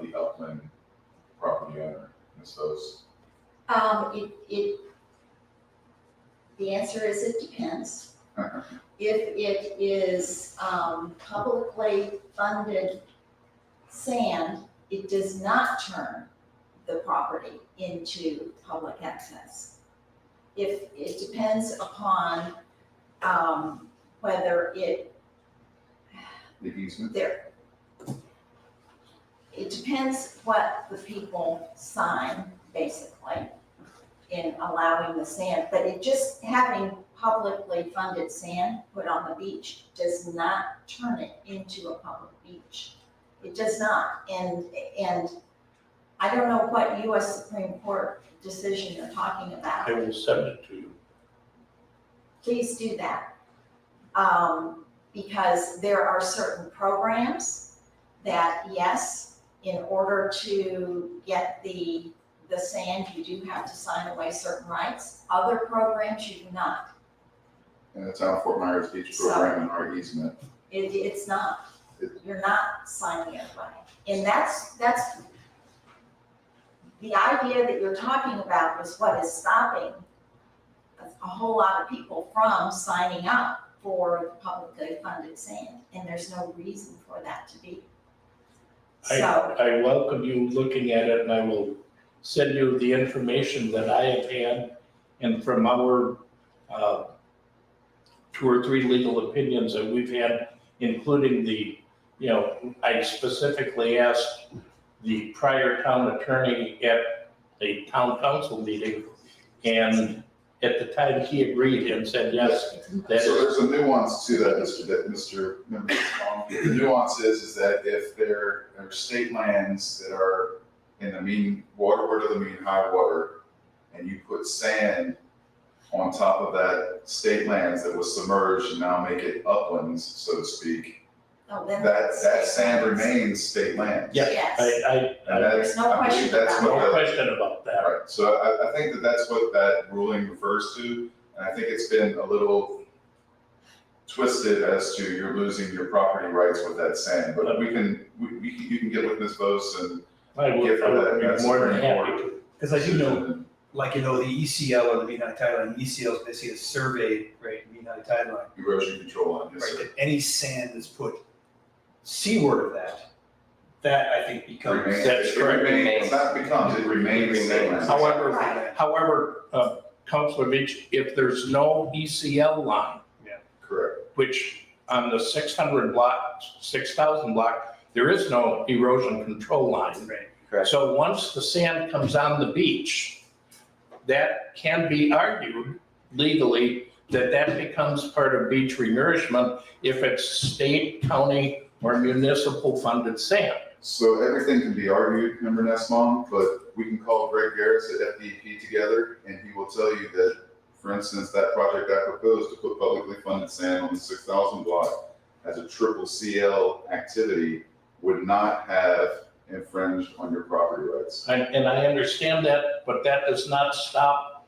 the upland property owner, Ms. Vos? The answer is it depends. If it is publicly funded sand, it does not turn the property into public access. If it depends upon whether it The easement? it depends what the people sign, basically, in allowing the sand. But it just having publicly funded sand put on the beach does not turn it into a public beach. It does not. And I don't know what US Supreme Court decision you're talking about. I will send it to you. Please do that. Because there are certain programs that, yes, in order to get the sand, you do have to sign away certain rights. Other programs you do not. And the town of Fort Myers Beach program and our easement. It's not. You're not signing it away. And that's the idea that you're talking about is what is stopping a whole lot of people from signing up for the publicly funded sand. And there's no reason for that to be. So, I welcome you looking at it, and I will send you the information that I have had and from our 2 or 3 legal opinions that we've had, including I specifically asked the prior town attorney at a town council meeting, and at the time he agreed and said, yes, that So is. there's a nuance to that, Mr. Member. The nuance is that if there are state lands that are in the mean waterward of the mean high water, and you put sand on top of that state lands that was submerged and now make it uplands, so to speak, then that sand remains state land. Yeah, yes. And There's no I believe question that's about what No the- question about that. Right, so I think that that's what that ruling refers to, and I think it's been a little twisted as to you're losing your property rights with that sand, but you can get with Ms. Vos and I would give her that. be That's more than very happy important. to. Because I do know, like, the ECL or the mean high tide line, ECL is basically a survey, right, mean high tide line. Erosion control on, yes, Right, sir. that any sand that's put seaward of that I think becomes. Remains- That's it correct. remains- It's not becomes, it remains state land. However, Councilor Beach, if there's no ECL line, Correct. which on the 600 block, 6,000 block, there is no erosion control line. Right. Correct. So once the sand comes on the beach, that can be argued legally that becomes part of beach renourishment if it's state, county, or municipal funded sand. So everything can be argued, Member Nussbaum, but we can call Greg Garris at FDP together, and he will tell you that, for instance, that project I proposed to put publicly funded sand on the 6,000 block as a triple CL activity would not have infringed on your property rights. And I understand that, but that does not stop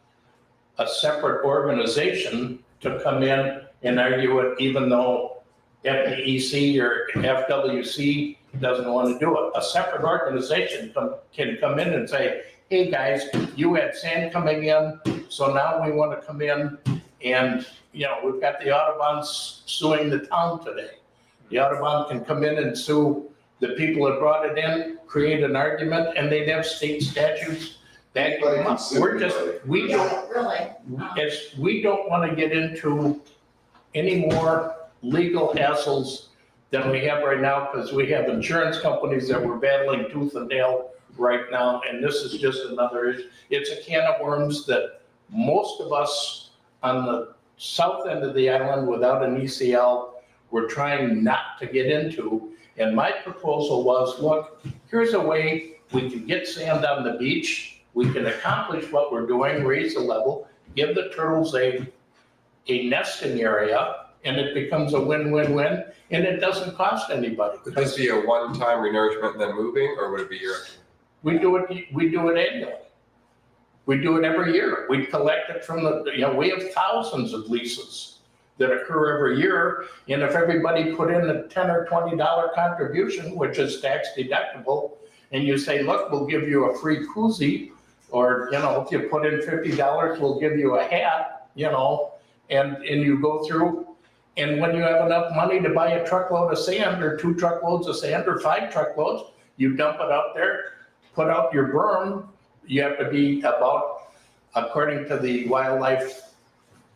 a separate organization to come in and argue it, even though FEC or FWC doesn't want to do it. A separate organization can come in and say, hey, guys, you had sand coming in, so now we want to come in and, we've got the Audubon's suing the town today. The Audubon can come in and sue the people that brought it in, create an argument, and they'd have state statutes that come up. We're just, we don't, Yeah, really. we don't want to get into any more legal hassles than we have right now, because we have insurance companies that we're battling tooth and nail right now, and this is just another issue. It's a can of worms that most of us on the south end of the island without an ECL, we're trying not to get into. And my proposal was, look, here's a way we can get sand on the beach. We can accomplish what we're doing, raise the level, give the turtles a nesting area, and it becomes a win-win-win, and it doesn't cost anybody. Would this be a one-time renourishment and then moving, or would it be year? We do it annually. We do it every year. We collect it from we have thousands of leases that occur every year. And if everybody put in a $10 or $20 contribution, which is tax deductible, and you say, look, we'll give you a free koozie, or, if you put in $50, we'll give you a hat, and you go through. And when you have enough money to buy a truckload of sand, or 2 truckloads of sand, or 5 truckloads, you dump it out there, put out your berm. You have to be about, according to the wildlife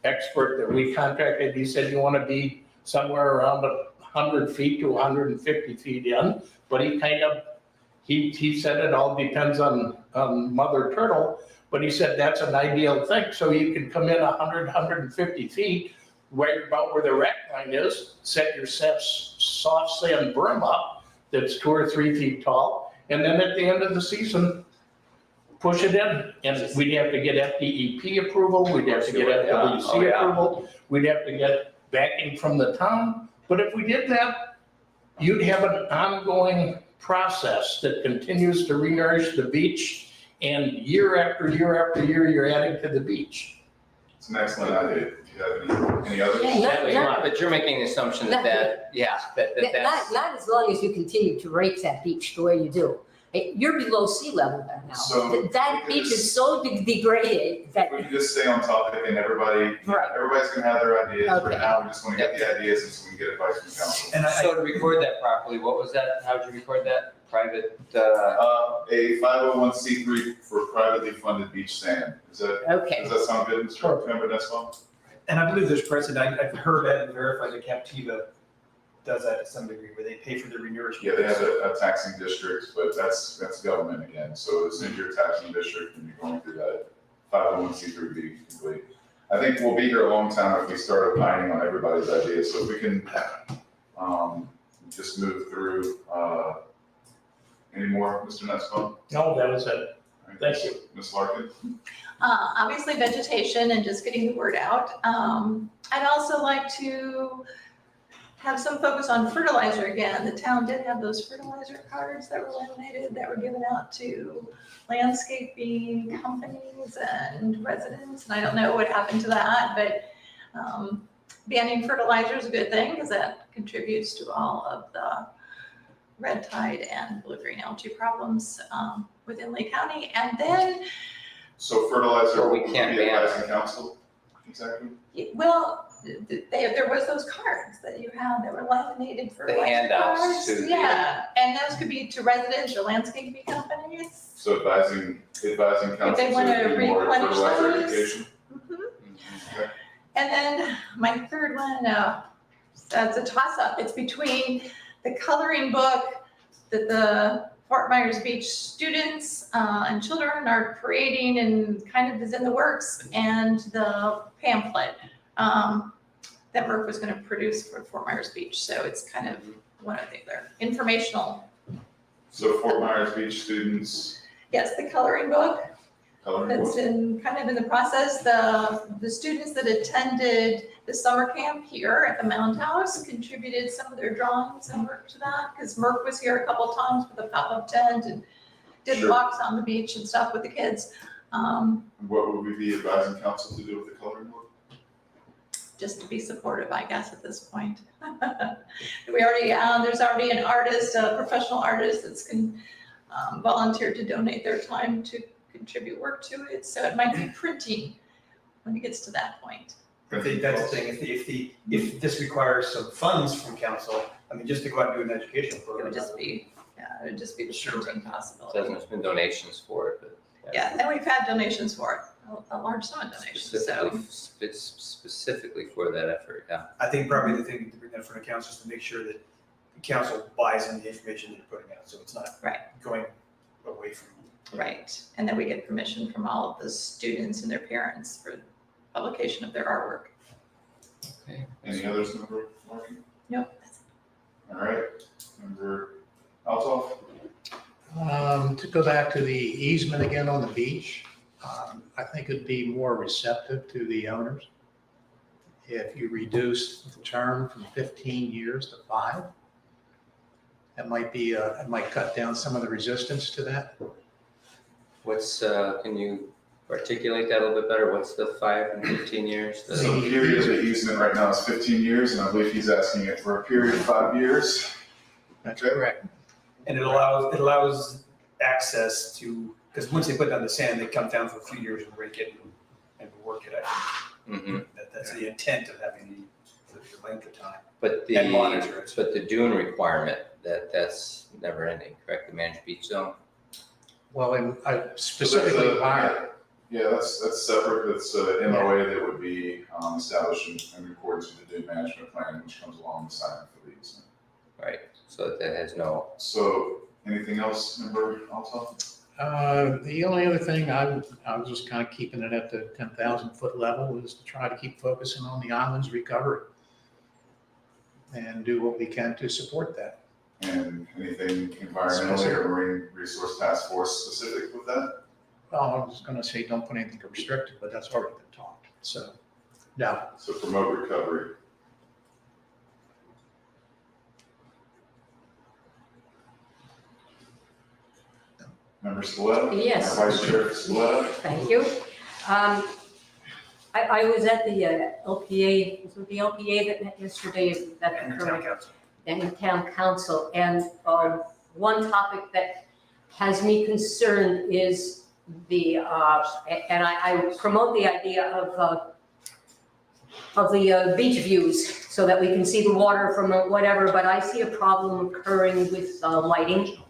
expert that we contracted, he said you want to be somewhere around 100 feet to 150 feet in. But he said it all depends on mother turtle, but he said that's an ideal thing. So you can come in 100, 150 feet, right about where the wreck line is, set your soft sand berm up that's 2 or 3 feet tall, and then at the end of the season, push it in. And we'd have to get FDEP approval, we'd have to get FWC approval, we'd have to get backing from the town. But if we did that, you'd have an ongoing process that continues to renourish the beach, and year after year after year, you're adding to the beach. It's an excellent idea. Do you have any others? Yeah, But you're making the assumption that's. Not as long as you continue to rake that beach the way you do. You're below sea level there now. So That beach is so degraded that, If we can just stay on topic and everybody's gonna have their ideas. Okay. Right now, we just wanna get the ideas and so we can get advice from council. And So to record that properly, what was that? How'd you record that? Private, A 501c3 for privately funded beach sand. okay. Does that sound good, Mr. Member Nestle? And I believe there's precedent, I've heard that and verified that Captiva does that to some degree, where they pay for the renourishment. Yeah, they have a taxing district, but that's government again. So it's in your taxing district and you're going through that 501c3 be complete. I think we'll be here a long time if we start opining on everybody's ideas. So if we can just move through, any more, Mr. Nestle? No, that was it. Thank you. Ms. Larkin? Obviously vegetation and just getting the word out. I'd also like to have some focus on fertilizer again. The town did have those fertilizer cards that were laminated, that were given out to landscaping companies and residents. And I don't know what happened to that, but banning fertilizer is a good thing because that contributes to all of the red tide and blue-green algae problems within Lake County. And then, So fertilizer, Well, we will be can't ban it. advising council? Exactly. well, there was those cards that you had that were laminated fertilizer handouts cards. to the- Yeah, and those could be to residents or landscaping companies. So advising council they wanna to do more replenish fertilizer those. education? Okay. And then my third one, that's a toss-up. It's between the coloring book that the Fort Myers Beach students and children are creating and kind of is in the works, and the pamphlet that Merck was going to produce for Fort Myers Beach. So it's kind of one of the other informational. So Fort Myers Beach students, Yes, the coloring book. coloring That's book. kind of in the process. The students that attended the summer camp here at the Mound House contributed some of their drawings and work to that, because Merck was here a couple of times with a pop-up tent and did Sure. walks on the beach and stuff with the kids. What would we be advising council to do with the coloring book? Just to be supportive, I guess, at this point. We already, there's already an artist, a professional artist that's volunteered to donate their time to contribute work to it, so it might be printing when it gets to that point. I think that's the thing, if this requires some funds from council, I mean, just to go out and do an educational It program. would just be, the Sure. printing It possibility. says there's been donations for it, but. Yeah, and we've had donations for it, a large sum of donations, so. Specifically for that effort, yeah. I think probably the thing to bring that in front of council is to make sure that the council buys in the information they're putting out, so it's not Right. going away from. Right, and then we get permission from all of the students and their parents for publication of their artwork. Okay. Any others, member Larkin? All right, Member Altough? To go back to the easement again on the beach, I think it'd be more receptive to the owners if you reduce the term from 15 years to 5. That might be, it might cut down some of the resistance to that. Can you articulate that a little bit better? What's the 5 and 15 years? So the period of the easement right now is 15 years, and I believe he's asking it for a period of 5 years. That's Okay. correct. And it allows access to, because once they put down the sand, they come down for a few years and rake it and work it out. Mhm. That's the intent of having the length of time. But And monitor it. the dune requirement, that's never ending, correct? The managed beach zone? Well, and I So that's specifically hired, Yeah, that's separate, that's a MOA that would be established in accordance with the dune management plan, which comes alongside for the easement. Right, so that has no, So, anything else, Member Altough? the only other thing, I was just kind of keeping it at the 10,000 foot level, is to try to keep focusing on the island's recovery and do what we can to support that. And anything environmentally or Marine Resource Task Force specific with that? Well, I was going to say, don't put anything restricted, but that's already been talked. So, no. So promote recovery. Member Scaletta? Yes. Vice Chair Scaletta? Thank you. I was at the LPA, was it the LPA that met yesterday, is that And the the town current? council. And the town council, and one topic that has me concerned is the, and I promote the idea of the beach views, so that we can see the water from whatever, but I see a problem occurring with lighting.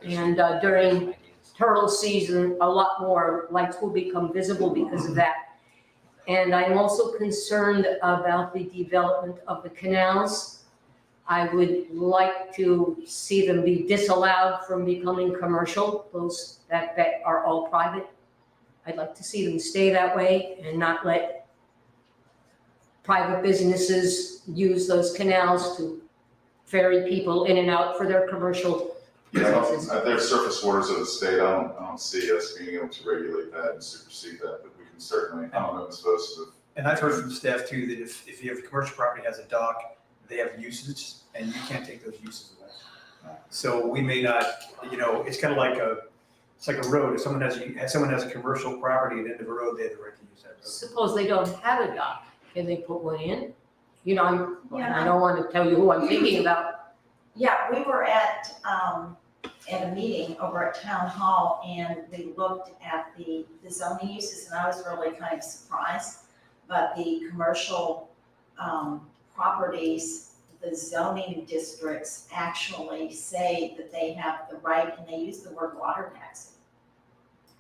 And during turtle season, a lot more lights will become visible because of that. And I'm also concerned about the development of the canals. I would like to see them be disallowed from becoming commercial, those that are all private. I'd like to see them stay that way and not let private businesses use those canals to ferry people in and out for their commercial businesses. They're surface waters of the state. I don't see us being able to regulate that and supersede that, but we can certainly, I don't know, Ms. Joseph. And I've heard from staff too, that if you have a commercial property has a dock, they have uses, and you can't take those uses away. So we may not, it's kind of like it's like a road. If someone has a commercial property at the end of a road, they have the right to use that road. Suppose they don't have a dock, can they put one in? I Yeah. don't want to tell you who I'm thinking about. Yeah, we were at a meeting over at Town Hall, and we looked at the zoning uses, and I was really kind of surprised. But the commercial properties, the zoning districts actually say that they have the right, and they use the word water taxi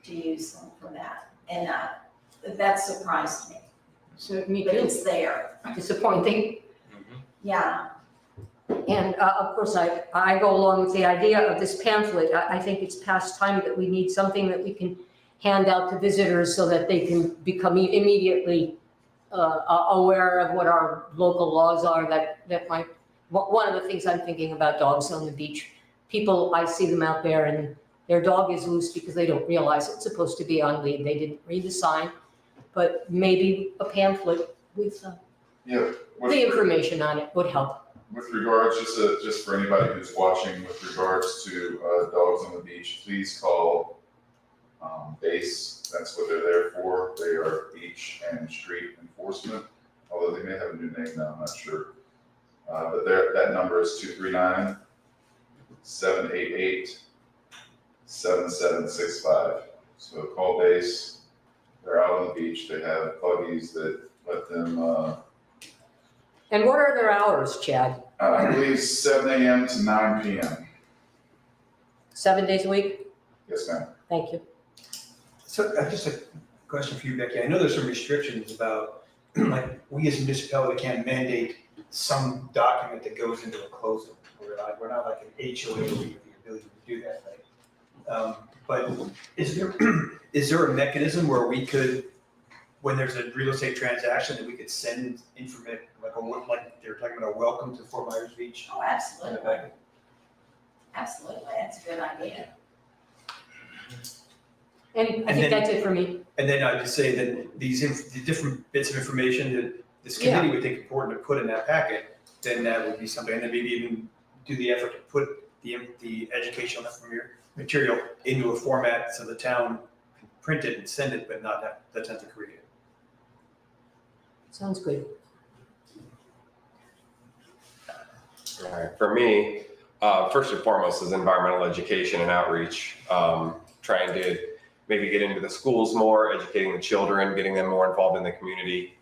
to use them for that. And that surprised me, So me but too, it's there. disappointing. Yeah, And of course, I go along with the idea of this pamphlet. I think it's past time that we need something that we can hand out to visitors so that they can become immediately aware of what our local laws are that might, one of the things I'm thinking about dogs on the beach. People, I see them out there and their dog is loose because they don't realize it's supposed to be on lead. They didn't read the sign, but maybe a pamphlet with Yeah. the information on it would help. With regards, just for anybody who's watching, with regards to dogs on the beach, please call BASE. That's what they're there for. They are beach and street enforcement, although they may have a new name now, I'm not sure. But that number is 239-788-7765. So call BASE. They're out on the beach. They have buggies that let them, And what are their hours, Chad? I believe 7 a.m. to 9 p.m. 7 days a week? Yes, ma'am. Thank you. So just a question for you, Becky. I know there's some restrictions about, like, we as a municipality can't mandate some document that goes into a closing. We're not like an HOA with the ability to do that, right? But is there a mechanism where we could, when there's a real estate transaction, that we could send information, like they were talking about a welcome to Fort Myers Beach. Oh, absolutely. Absolutely, that's a good idea. And I And think then- that's it for me. And then I'd just say that the different bits of information that this committee would think important to put in that packet, then that would be something, and then maybe even do the effort to put the educational material into a format so the town can print it and send it, but not have the town to create it. Sounds good. All right, for me, first and foremost is environmental education and outreach. Trying to maybe get into the schools more, educating the children, getting them more involved in the community.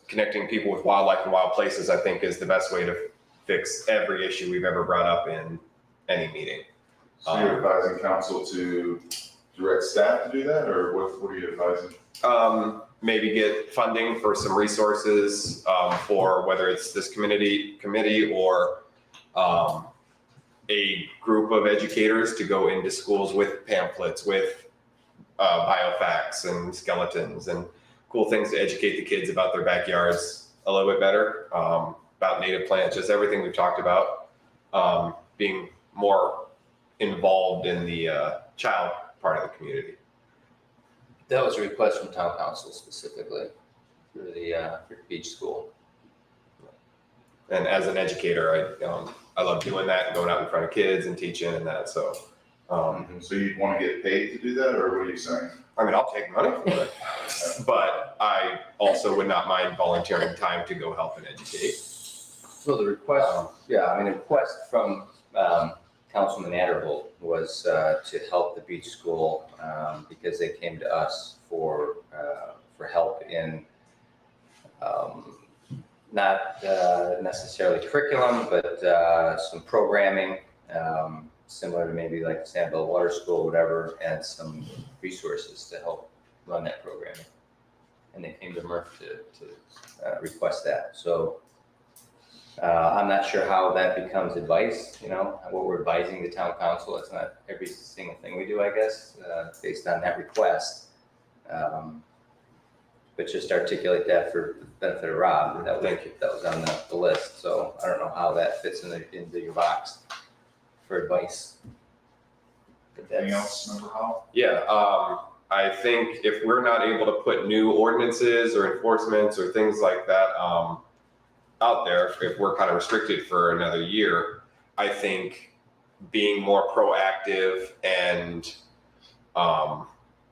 Connecting people with wildlife and wild places, I think, is the best way to fix every issue we've ever brought up in any meeting. So you're advising council to direct staff to do that, or what are you advising? Maybe get funding for some resources for whether it's this committee or a group of educators to go into schools with pamphlets, with biofacts and skeletons and cool things to educate the kids about their backyards a little bit better, about native plants, just everything we've talked about, being more involved in the child part of the community. That was a request from town council specifically for the beach school. And as an educator, I love doing that and going out in front of kids and teaching and that. So, So you'd want to get paid to do that, or what are you saying? I mean, I'll take money for it, but I also would not mind volunteering time to go help and educate. So the request, the request from Councilman Adderholt was to help the beach school because they came to us for help in not necessarily curriculum, but some programming, similar to maybe like the Sanibel Water School, whatever, and some resources to help run that programming. And they came to MERTF to request that. So I'm not sure how that becomes advice, what we're advising the town council. It's not every single thing we do, I guess, based on that request. But just articulate that for the benefit of Rob. That was on the list. So I don't know how that fits into your box for advice. But Anything that's- else, Member Howell? Yeah, I think if we're not able to put new ordinances or enforcements or things like that out there, if we're kind of restricted for another year, I think being more proactive and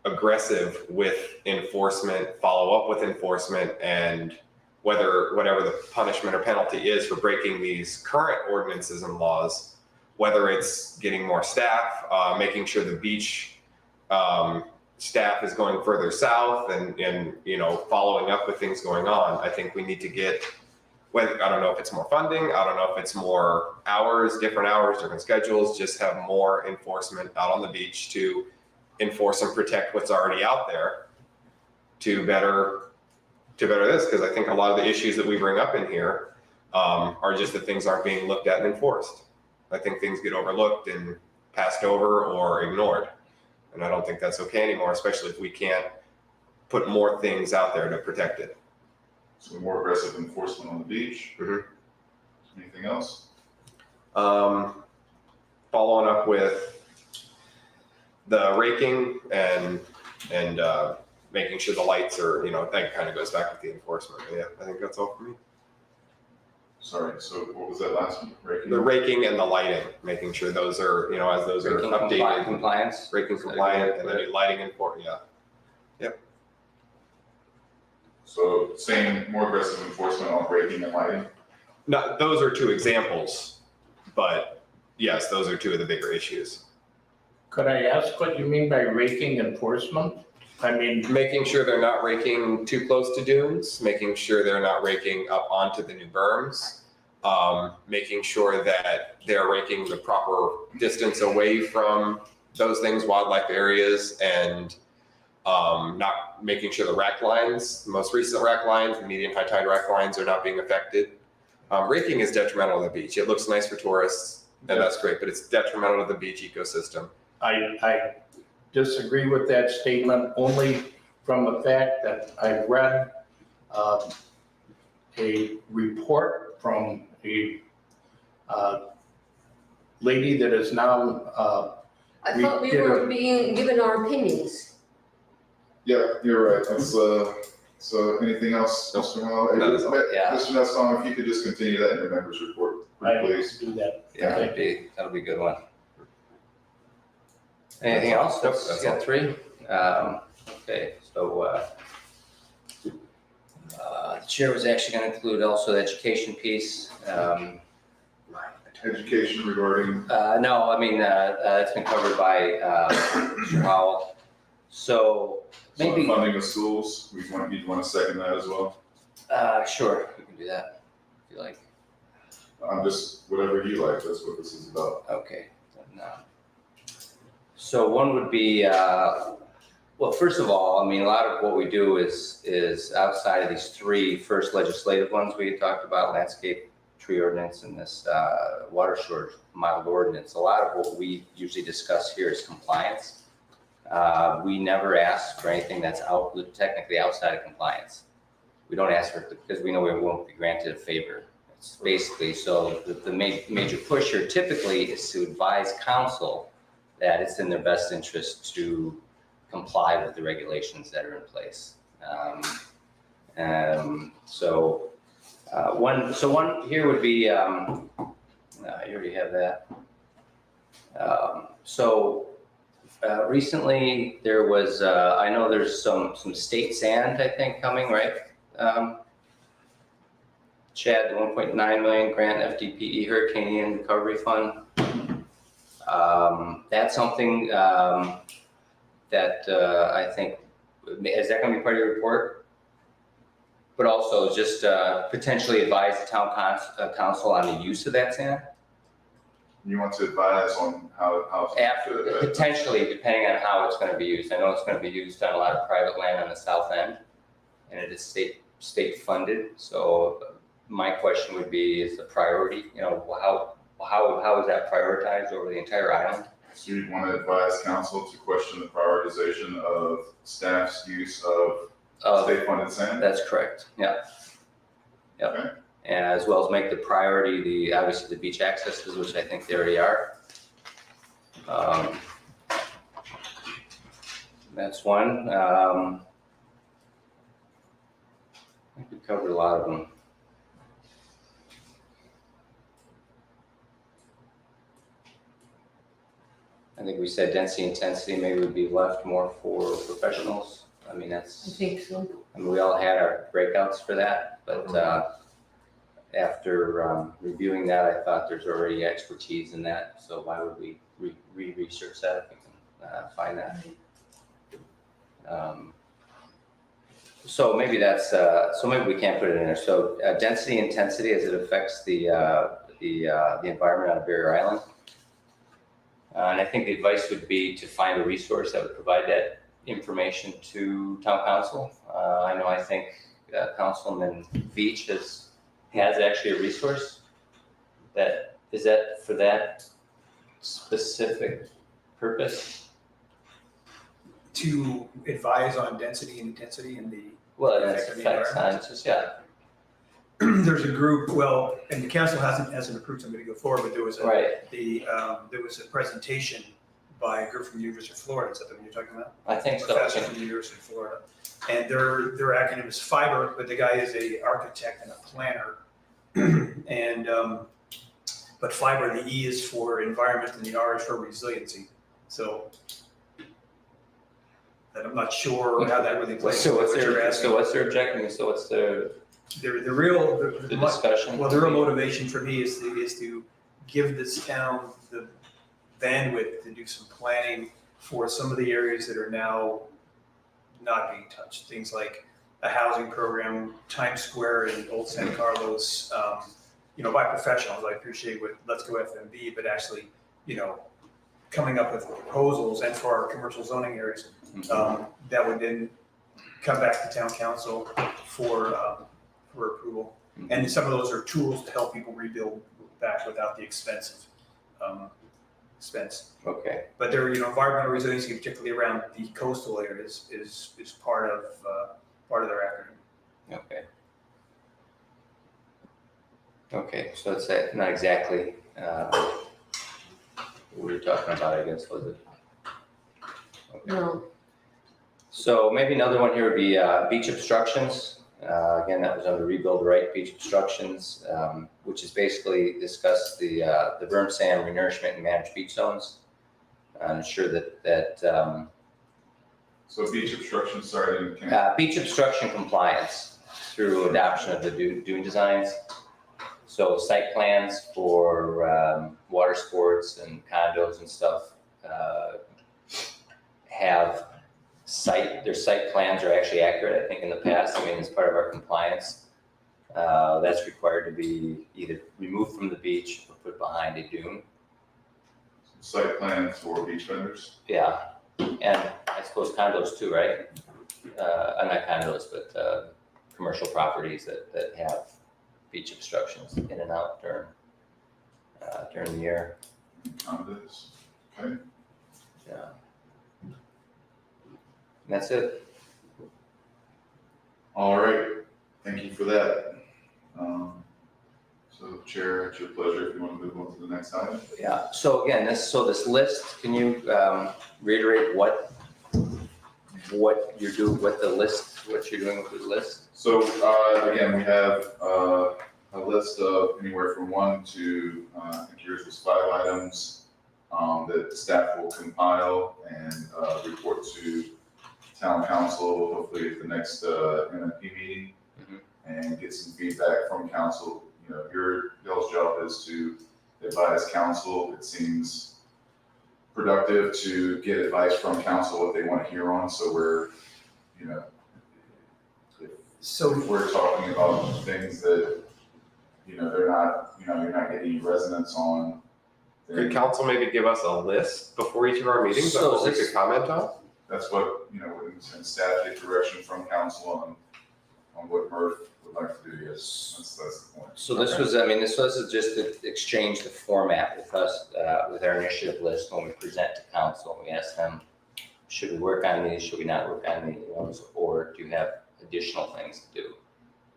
aggressive with enforcement, follow up with enforcement, and whatever the punishment or penalty is for breaking these current ordinances and laws, whether it's getting more staff, making sure the beach staff is going further south and following up with things going on. I think we need to get, I don't know if it's more funding, I don't know if it's more hours, different schedules, just have more enforcement out on the beach to enforce and protect what's already out there to better this, because I think a lot of the issues that we bring up in here are just that things aren't being looked at and enforced. I think things get overlooked and passed over or ignored, and I don't think that's okay anymore, especially if we can't put more things out there to protect it. So more aggressive enforcement on the beach? Mhm. Anything else? Following up with the raking and making sure the lights are, that kind of goes back with the enforcement. Yeah, I think that's all for me. Sorry, so what was that last one? The raking and the lighting, making sure those are, as those are Raking updated, compliance. raking compliant, and then lighting important, yeah. So same, more aggressive enforcement on braking and lighting? No, those are two examples, but yes, those are two of the bigger issues. Could I ask what you mean by raking enforcement? I mean, Making sure they're not raking too close to dunes, making sure they're not raking up onto the new berms, making sure that they're raking the proper distance away from those things, wildlife areas, and not making sure the rack lines, the most recent rack lines, the medium high tide rack lines are not being affected. Raking is detrimental to the beach. It looks nice for tourists, and that's great, but it's detrimental to the beach ecosystem. I disagree with that statement only from the fact that I read a a report from a lady that is now, I We thought we did were being given our opinions. Yeah, you're right. That's, so anything else, Mr. Howell? No, that's all. Yeah. Mr. Nussbaum, if you could just continue that in your members report, I please. do that. Yeah, that'll be a good one. Anything else? Nope, That's that's got all. 3. Okay, so the chair was actually going to include also the education piece. Education regarding, No, I mean, that's been covered by Mr. Howell. So maybe, funding of schools, you'd want to second that as well? sure, we can do that if you like. I'm just, whatever you like, that's what this is about. Okay. Then, so one would be, well, first of all, I mean, a lot of what we do is outside of these 3 first legislative ones we had talked about, landscape, tree ordinance, and this water shortage model ordinance. A lot of what we usually discuss here is compliance. We never ask for anything that's technically outside of compliance. We don't ask for it because we know we won't be granted a favor. It's basically, so the major push here typically is to advise council that it's in their best interest to comply with the regulations that are in place. One here would be, you already have that. Recently there was, I know there's some state sand, I think, coming, right? Chad, the 1.9 million grant FDPE Hurricane Recovery Fund. That's something that I think, is that going to be part of your report? But also just potentially advise the town council on the use of that sand? You want to advise on how. After, potentially, depending on how it's going to be used. I know it's going to be used on a lot of private land on the south end, and it is state funded. So my question would be, is the priority, how is that prioritized over the entire island? So you'd want to advise council to question the prioritization of staff's use of state funded sand? That's correct, yeah. Yep. Okay. And as well as make the priority, obviously the beach accesses, which I think they already are. That's one. I think we covered a lot of them. I think we said density intensity maybe would be left more for professionals. I mean, I think so. I mean, we all had our breakouts for that, but after reviewing that, I thought there's already expertise in that. So why would we research that if we can find that? So maybe that's, so maybe we can't put it in there. So density intensity as it affects the environment on Barrier Island. And I think the advice would be to find a resource that would provide that information to town council. I think Councilman Veach has actually a resource that, is that for that specific purpose? To advise on density and intensity and the, Well, it Affect the affects, environment. it's just, yeah, there's a group, well, and the council hasn't approved somebody to go forward, but there was right. there was a presentation by a group from the University of Florida. Is that the one you're talking about? I think so. Professor from the University of Florida. And their acronym is FIBER, but the guy is a architect and a planner. And, but FIBER, the E is for environment and the R is for resiliency. So that I'm not sure how that really plays. So what's into what you're their, asking. so what's their objective? So what's the The real, the discussion? well, the real motivation for me is to give this town the bandwidth to do some planning for some of the areas that are now not being touched. Things like a housing program, Times Square in Old San Carlos, by professionals. I appreciate what Let's Go FMB, but actually, coming up with proposals and for our commercial zoning areas, that would then come back to town council for approval. And some of those are tools to help people rebuild back without the expense. Okay, But their, environmental resiliency, particularly around the coastal areas, is part of their acronym. okay. Okay, so it's not exactly what we were talking about, I guess, was it? Okay. No, So maybe another one here would be beach obstructions. Again, that was under rebuild right, beach obstructions, which is basically discuss the berm sand renourishment and managed beach zones. Ensure that So beach obstruction, sorry, I didn't. beach obstruction compliance through adoption of the dune designs. So site plans for water sports and condos and stuff have their site plans are actually accurate, I think, in the past. I mean, as part of our compliance, that's required to be either removed from the beach or put behind a dune. Site plan for beach vendors. Yeah, and I suppose condos too, right? Not condos, but commercial properties that have beach obstructions in and out during the year. Condos. Okay. Yeah. And that's it. All right. Thank you for that. So Chair, it's your pleasure if you want to move on to the next item. Yeah, so again, this list, can you reiterate what you're doing with the list, what you're doing with the list? So again, we have a list of anywhere from 1 to, I think yours was 5 items that staff will compile and report to town council, hopefully at the next MERTF meeting, and get some feedback from council. You know, y'all's job is to advise council. It seems productive to get advice from council what they want to hear on. So we're, you know, So if we're talking about things that, you know, they're not, you know, you're not getting any resonance on. Could council maybe give us a list before each of our meetings So that we this- could comment on? That's what, you know, and staff get direction from council on what MERTF would like to do, yes, that's the point. So this was, I mean, this was just to exchange the format with us, with our initiative list when we present to council. We ask them, should we work on these, should we not work on these ones, or do you have additional things to do?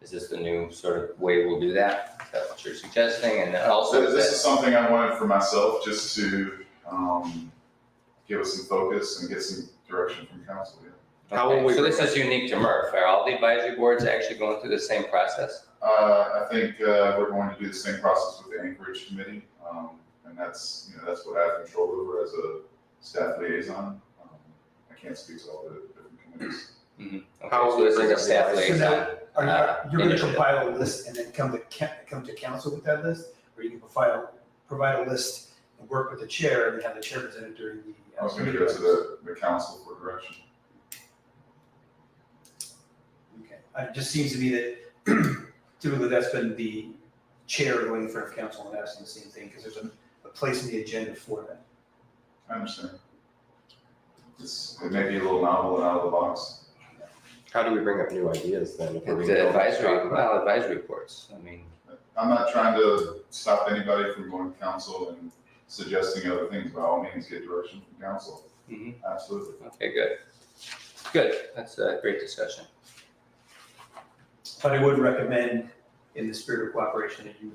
Is this the new sort of way we'll do that? Is that what you're suggesting? And then also, So this is something I wanted for myself, just to give us some focus and get some direction from council, yeah. How will we so this bring is unique to MERTF. Are all the advisory boards actually going through the same process? I think we're going to do the same process with the Anchorage Committee, and that's, you know, that's what I have control over as a staff liaison. I can't speak to all the different committees. Okay, How so will we this is bring a up staff the liaison. you're going to initiative. compile a list and then come to council with that list? Or you can provide a list and work with the chair and have the chair present it during the. I was going to go to the council for direction. Okay, it just seems to me that typically that's been the chair going in front of council and asking the same thing, because there's a place in the agenda for that. I understand. It may be a little novel and out of the box. How do we bring up new ideas then? if we're It's being told to advisory, talk about well, advisory reports. I mean, I'm not trying to stop anybody from going to council and suggesting other things. By all means, get direction from council. Mhm. Absolutely. okay, good. Good, that's a great discussion. But I would recommend, in the spirit of cooperation, that you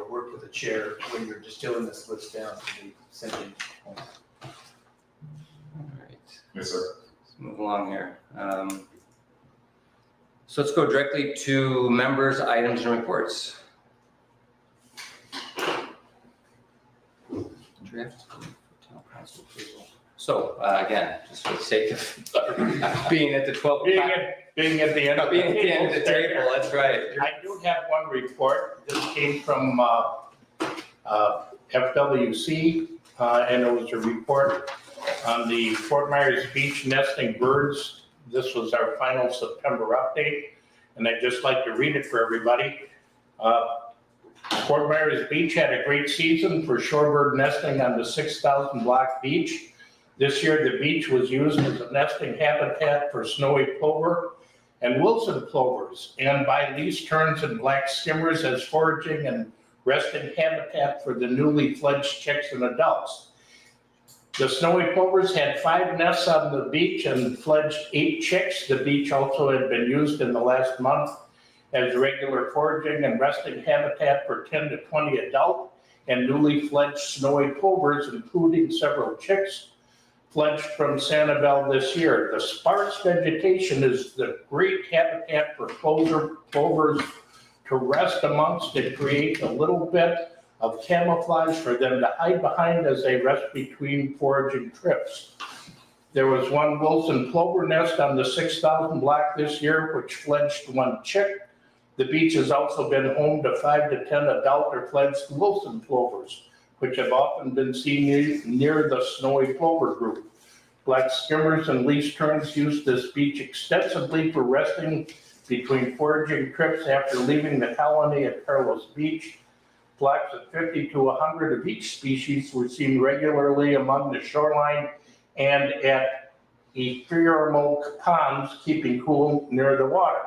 work with the chair when you're distilling this list down to the essential point. All right. Yes, sir. Let's move along here. So let's go directly to members' items and reports. Draft town council approval. So again, just for the sake of being at the 12 Being o'clock. being at the end of the Being at the end of the table, that's right. I do have one report. This came from FWC, and it was a report on the Fort Myers Beach nesting birds. This was our final September update, and I'd just like to read it for everybody. Fort Myers Beach had a great season for shorebird nesting on the 6,000 block beach. This year, the beach was used as a nesting habitat for snowy plover and Wilson plovers, and by least terns and black skimmers as foraging and resting habitat for the newly fledged chicks and adults. The snowy plovers had 5 nests on the beach and fledged 8 chicks. The beach also had been used in the last month as regular foraging and resting habitat for 10 to 20 adult and newly fledged snowy plovers, including several chicks fledged from Sanibel this year. The sparse vegetation is the great habitat for plovers to rest amongst and create a little bit of camouflage for them to hide behind as they rest between foraging trips. There was one Wilson plover nest on the 6,000 block this year, which fledged one chick. The beach has also been home to 5 to 10 adult or fledged Wilson plovers, which have often been seen near the snowy plover group. Black skimmers and least terns use this beach extensively for resting between foraging trips after leaving the colony at Carlos Beach. Flocks of 50 to 100 of each species were seen regularly among the shoreline and at ephemeral ponds, keeping cool near the water.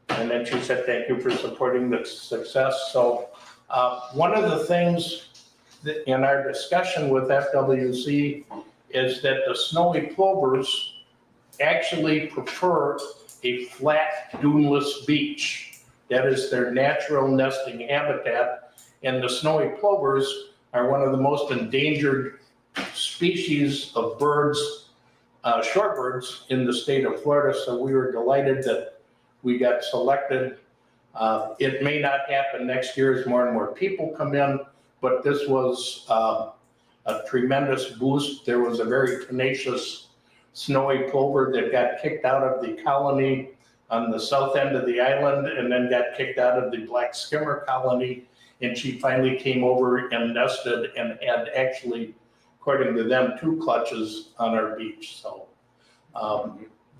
And then she said, thank you for supporting the success. So one of the things that in our discussion with FWC is that the snowy plovers actually prefer a flat, duneless beach. That is their natural nesting habitat. And the snowy plovers are one of the most endangered species of birds, shorebirds in the state of Florida. So we were delighted that we got selected. It may not happen next year as more and more people come in, but this was a tremendous boost. There was a very tenacious snowy plover that got kicked out of the colony on the south end of the island and then got kicked out of the black skimmer colony. And she finally came over and nested and had actually, according to them, 2 clutches on our beach. So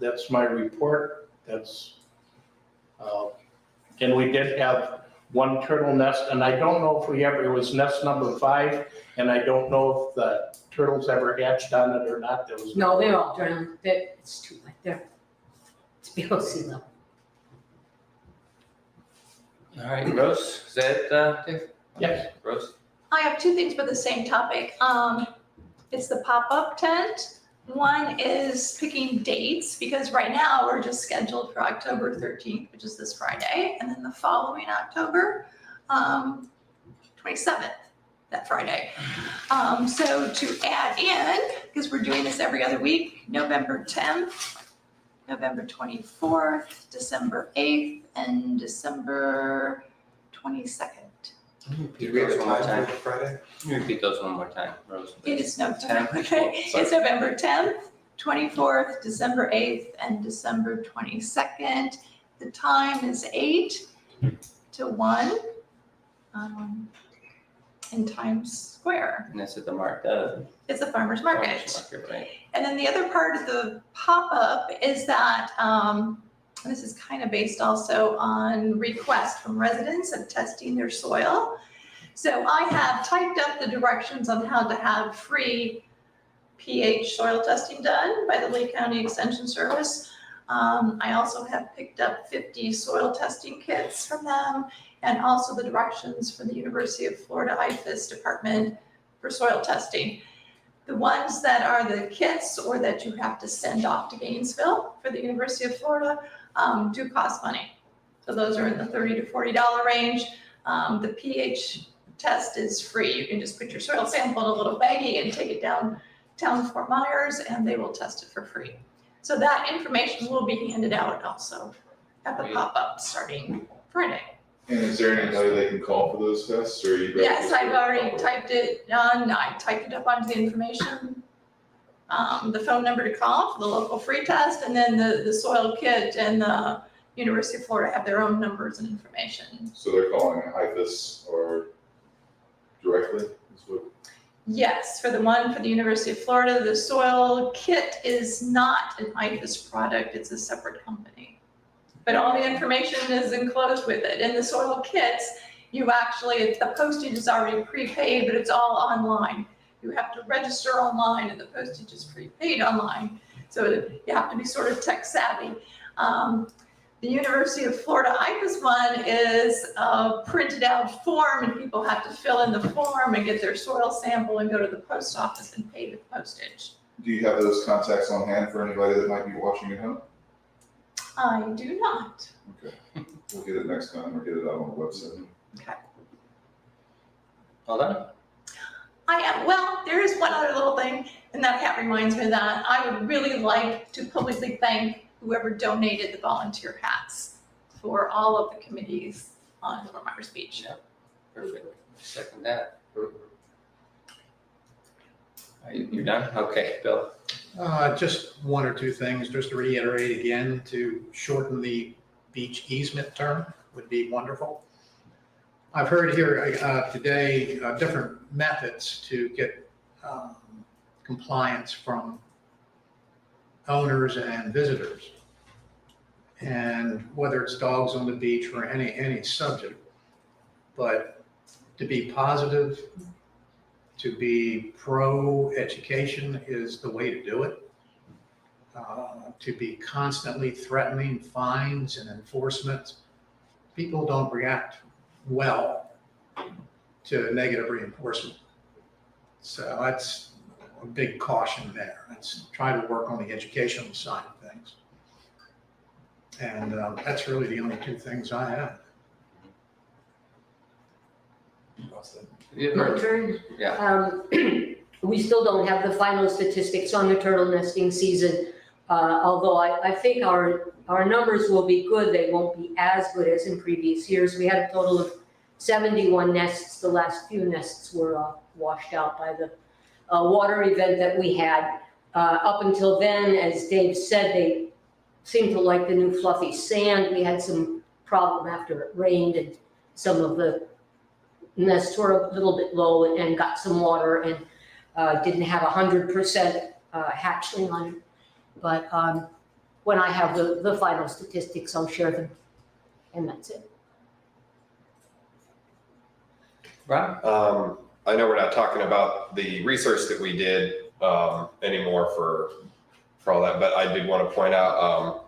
that's my report. That's, and we did have 1 turtle nest, and I don't know if it was nest number 5, and I don't know if the turtles ever hatched on it or not. There was No, they're all drowned. It's too late. It's below sea level. All right, Rose, is that, Dave? Yes. Rose? I have 2 things for the same topic. It's the pop-up tent. One is picking dates, because right now we're just scheduled for October 13th, which is this Friday, and then the following October, 27th, that Friday. So to add in, because we're doing this every other week, November 10th, November 24th, December 8th, and December 22nd. Did we have a One more time time. for Friday? Can you repeat those one more time, Rose? It is November, 10th. okay, it's November 10th, 24th, December 8th, and December 22nd. The time is 8 to 1 in Times Square. And that's at the It's a farmer's market. farmer's market, right? And then the other part of the pop-up is that, this is kind of based also on requests from residents of testing their soil. So I have typed up the directions on how to have free pH soil testing done by the Lee County Extension Service. I also have picked up 50 soil testing kits from them, and also the directions for the University of Florida IFAS department for soil testing. The ones that are the kits or that you have to send off to Gainesville for the University of Florida do cost money. So those are in the $30 to $40 range. The pH test is free. You can just put your soil sample in a little baggie and take it downtown Fort Myers, and they will test it for free. So that information will be handed out also at the pop-up starting Friday. And is there anybody they can call for those tests, or you guys? Yes, I've already typed it on, I typed it up onto the information, the phone number to call for the local free test, and then the soil kit and the University of Florida have their own numbers and information. So they're calling IFAS or directly, is what? Yes, for the one for the University of Florida, the soil kit is not an IFAS product, it's a separate company. But all the information is enclosed with it. In the soil kits, you actually, the postage is already prepaid, but it's all online. You have to register online and the postage is prepaid online. So you have to be sort of tech savvy. The University of Florida IFAS one is a printed out form, and people have to fill in the form and get their soil sample and go to the post office and pay the postage. Do you have those contacts on hand for anybody that might be watching at home? I do not. We'll get it next time, we'll get it out on the website. All done? I am, well, there is one other little thing, and that reminds me of that. I would really like to publicly thank whoever donated the volunteer hats for all of the committees on Fort Myers Beach. Perfect. Second that. You're done? Okay, Bill. Just one or two things, just to reiterate again, to shorten the beach easement term would be wonderful. I've heard here today different methods to get compliance from owners and visitors. And whether it's dogs on the beach or any subject, but to be positive, to be pro-education is the way to do it. To be constantly threatening fines and enforcement, people don't react well to negative reinforcement. So that's a big caution there. Let's try to work on the educational side of things. And that's really the only two things I have. My turn? Yeah. We still don't have the final statistics on the turtle nesting season. Although I think our numbers will be good, they won't be as good as in previous years. We had a total of 71 nests. The last few nests were washed out by the water event that we had. Up until then, as Dave said, they seemed to like the new fluffy sand. We had some problem after it rained and some of the nests were a little bit low and got some water and didn't have 100% hatchling on it. But when I have the final statistics, I'll share them, and that's it. Rob? I know we're not talking about the research that we did anymore for all that, but I did want to point out,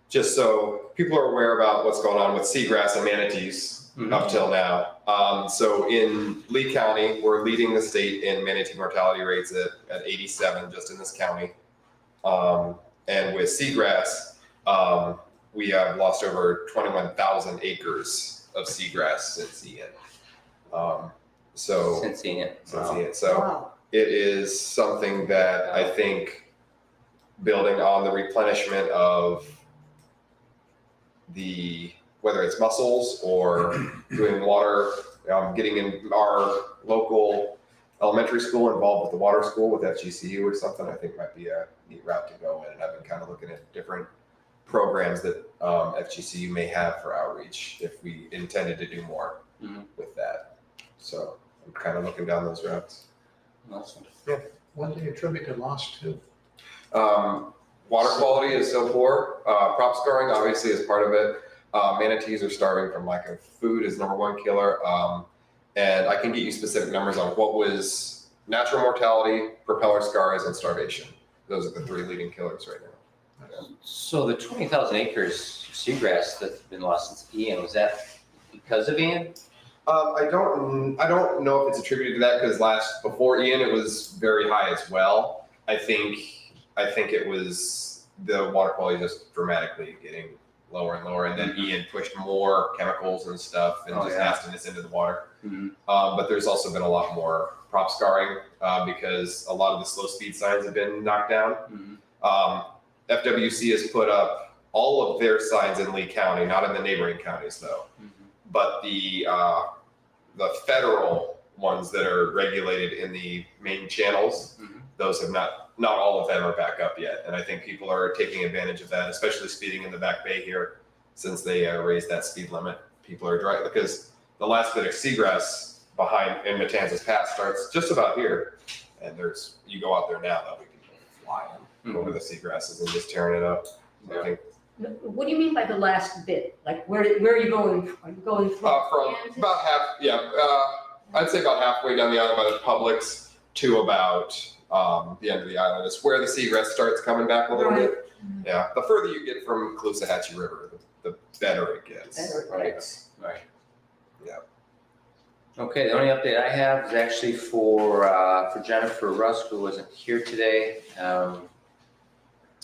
just so people are aware about what's going on with seagrass and manatees up till now. So in Lee County, we're leading the state in manatee mortality rates at 87 just in this county. And with seagrass, we have lost over 21,000 acres of seagrass since Ian. Since Ian. So Wow. it is something that I think building on the replenishment of whether it's mussels or doing water, getting in our local elementary school involved with the water school with FGCU or something, I think might be a neat route to go in. And I've been kind of looking at different programs that FGCU may have for outreach if we intended to do more with that. So I'm kind of looking down those routes. Awesome. What do you attribute the loss to? Water quality is so poor. Prop scoring obviously is part of it. Manatees are starving from lack of food is number one killer. And I can get you specific numbers on what was natural mortality, propeller scars, and starvation. Those are the three leading killers right now. So the 20,000 acres of seagrass that's been lost since Ian, was that because of Ian? I don't know if it's attributed to that because before Ian it was very high as well. I think it was the water quality just dramatically getting lower and lower, and then Ian pushed more chemicals and stuff and nastiness into the water. But there's also been a lot more prop scarring because a lot of the slow speed signs have been knocked down. FWC has put up all of their signs in Lee County, not in the neighboring counties though. But the federal ones that are regulated in the main channels, those have not all of them are back up yet. And I think people are taking advantage of that, especially speeding in the Back Bay here, since they raised that speed limit. People are driving because the last bit of seagrass behind in Matanzas Pass starts just about here. And you go out there now, there'll be people flying over the seagrasses and just tearing it up. So I think What do you mean by the last bit? Like where are you going? Are you going from from Kansas? about I'd say about halfway down the island by the Publix to about the end of the island. It's where the seagrass starts coming back a little bit. Yeah, the further you get from Caloosahatchee River, the better it gets. Right. Yeah. Okay, the only update I have is actually for Jennifer Rusk, who wasn't here today.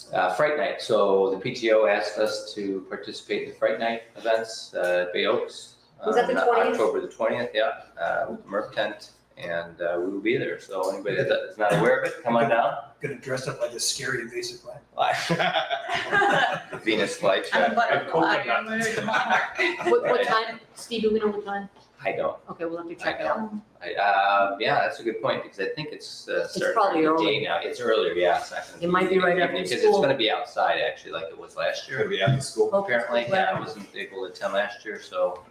Fright Night. So the PTO asked us to participate in the Fright Night events at Bay Oaks. Was that the on 20th? October the 20th, yeah, with the MERTF tent, and we will be there. So anybody that is not aware of it, come on down. Gonna dress up like a scary invasive plant. Venus flytrap. And butterfly and moon monarch. What time, Steve, do we know what time? I don't. Okay, we'll have to check it out. Yeah, that's a good point, because I think it's starting probably the early. day now. It's earlier, yeah. It's not gonna It might be right after Because it's school. gonna be outside, actually, like it was last year. Gonna be at the school. Apparently, yeah, I wasn't able to attend last year, so,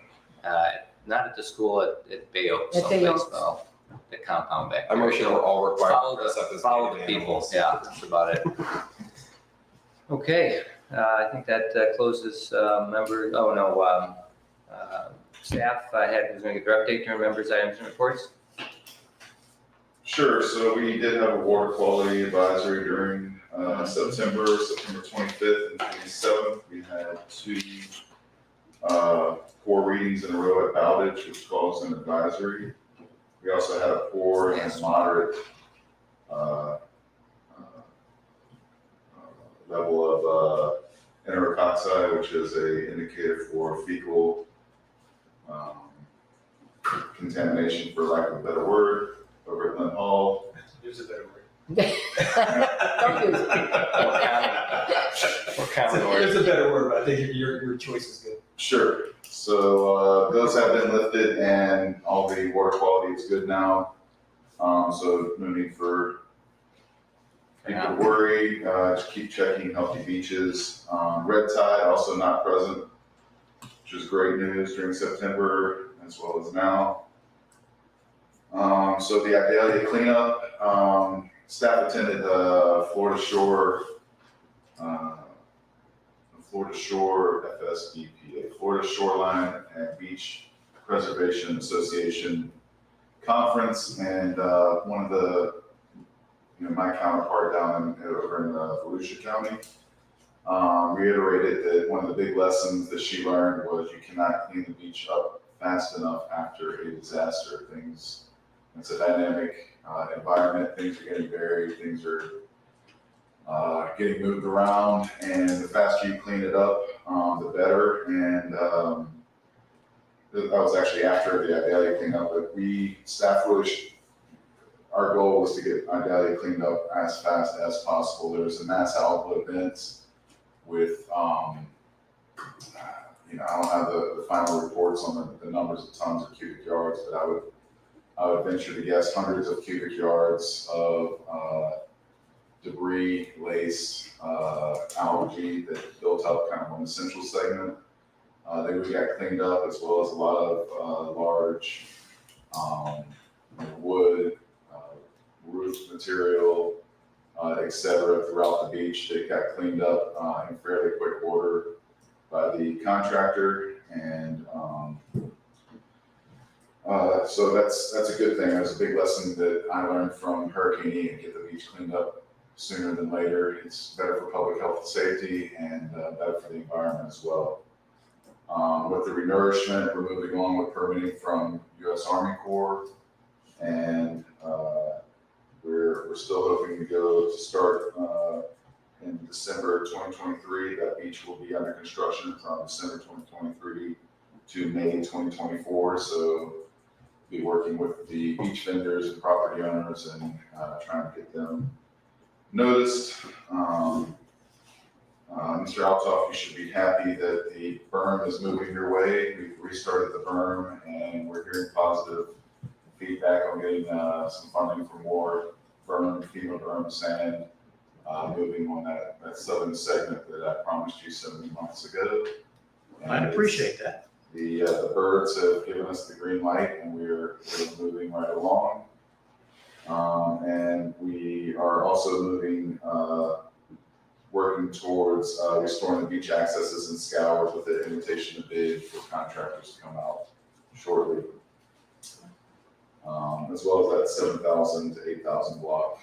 not at the school, at Bay Oaks, At Bay someplace, Oaks. well, the compound back I'm there. sure we're all required Follow to dress up as Follow the native people, animals. yeah, that's about it. Okay, I think that closes staff was gonna get their update during members' items and reports. Sure, so we did have a water quality advisory during September 25th and 27th. We had 2 poor readings in a row at Bowditch, which caused an advisory. We also had a poor and moderate level of enterococcus, which is a indicator for fecal contamination, for lack of a better word, over at Lynn Hall. There's a better word. Don't use it. Or common There's a better word, but I think your choice is good. Sure. So those have been lifted and all the water quality is good now. So no need for people to worry. Just keep checking healthy beaches. Red tide also not present, which is great news during September as well as now. So the Idalia cleanup, staff attended Florida Shore FSBPA, Florida Shoreline and Beach Preservation Association Conference, and one of the, my counterpart down over in Volusia County reiterated that one of the big lessons that she learned was you cannot clean the beach up fast enough after a disaster. It's a dynamic environment, things are getting buried, things are getting moved around, and the faster you clean it up, the better. And that was actually after the Idalia cleanup, but our goal was to get Idalia cleaned up as fast as possible. There was a mass output event with, I don't have the final reports on the numbers of tons of cubic yards, but I would venture to guess hundreds of cubic yards of debris, lace, algae that built up kind of on the central segment. They really got cleaned up, as well as a lot of large wood, roof material, et cetera, throughout the beach. They got cleaned up in fairly quick order by the contractor, and so that's a good thing. That's a big lesson that I learned from Hurricane Ian: get the beach cleaned up sooner than later. It's better for public health and safety, and better for the environment as well. With the renourishment, we're moving on with permitting from U.S. Army Corps, and we're still hoping to start in December 2023. That beach will be under construction from December 2023 to May 2024. So be working with the beach vendors and property owners and trying to get them noticed. Mr. Altoff, you should be happy that the berm is moving your way. We've restarted the berm, and we're hearing positive feedback on getting some funding for more berm, FEMA berm sand, moving on that southern segment that I promised you 70 months ago. And I appreciate that. the birds have given us the green light, and we're moving right along. And we are also moving, working towards restoring the beach accesses and scours with the invitation to bid for contractors to come out shortly. As well as that 7,000 to 8,000 block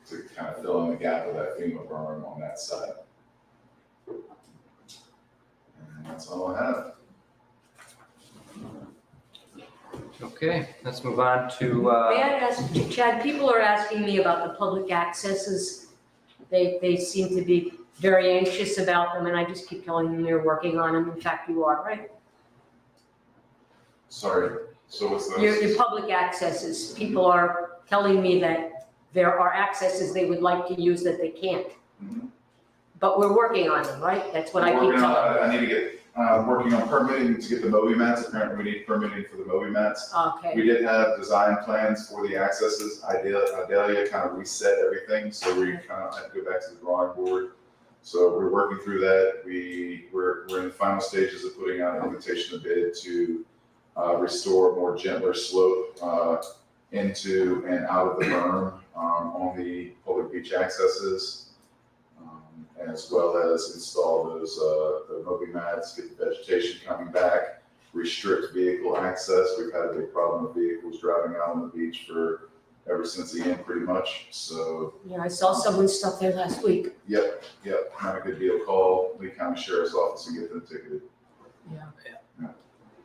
to kind of fill in the gap of that FEMA berm on that side. And that's all I have. Okay, let's move on to, May I ask, Chad, people are asking me about the public accesses. They seem to be very anxious about them, and I just keep telling them you're working on them. In fact, you are, right? Sorry, so what's Your those? public accesses, people are telling me that there are accesses they would like to use that they can't. Mhm. But we're working on them, right? That's what I keep Working on- telling them. I need to get, working on permitting to get the Moby mats. Apparently we need permitting for the Moby mats. Okay, We did have design plans for the accesses. Idalia kind of reset everything, so we kind of had to go back to the drawing board. So we're working through that. We're in the final stages of putting out an invitation to bid to restore a more gentler slope into and out of the berm on the public beach accesses, as well as install those the Moby mats, get the vegetation coming back, restrict vehicle access. We've had a big problem with vehicles driving out on the beach ever since the end, pretty much. So, yeah, I saw someone stuck there last week. yep, not a good deal. Call Lee County Sheriff's Office and get them ticketed.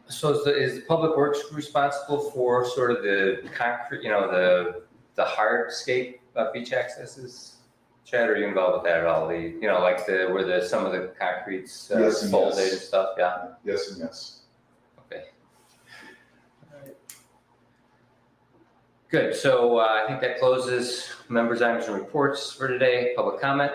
so is the Public Works responsible for sort of the concrete, the hardscape beach accesses? Chad, are you involved with that at all? Where some of the concrete's Yes and folded yes. and stuff, yeah? Yes and yes. Okay. Good, so I think that closes members' items and reports for today. Public comment?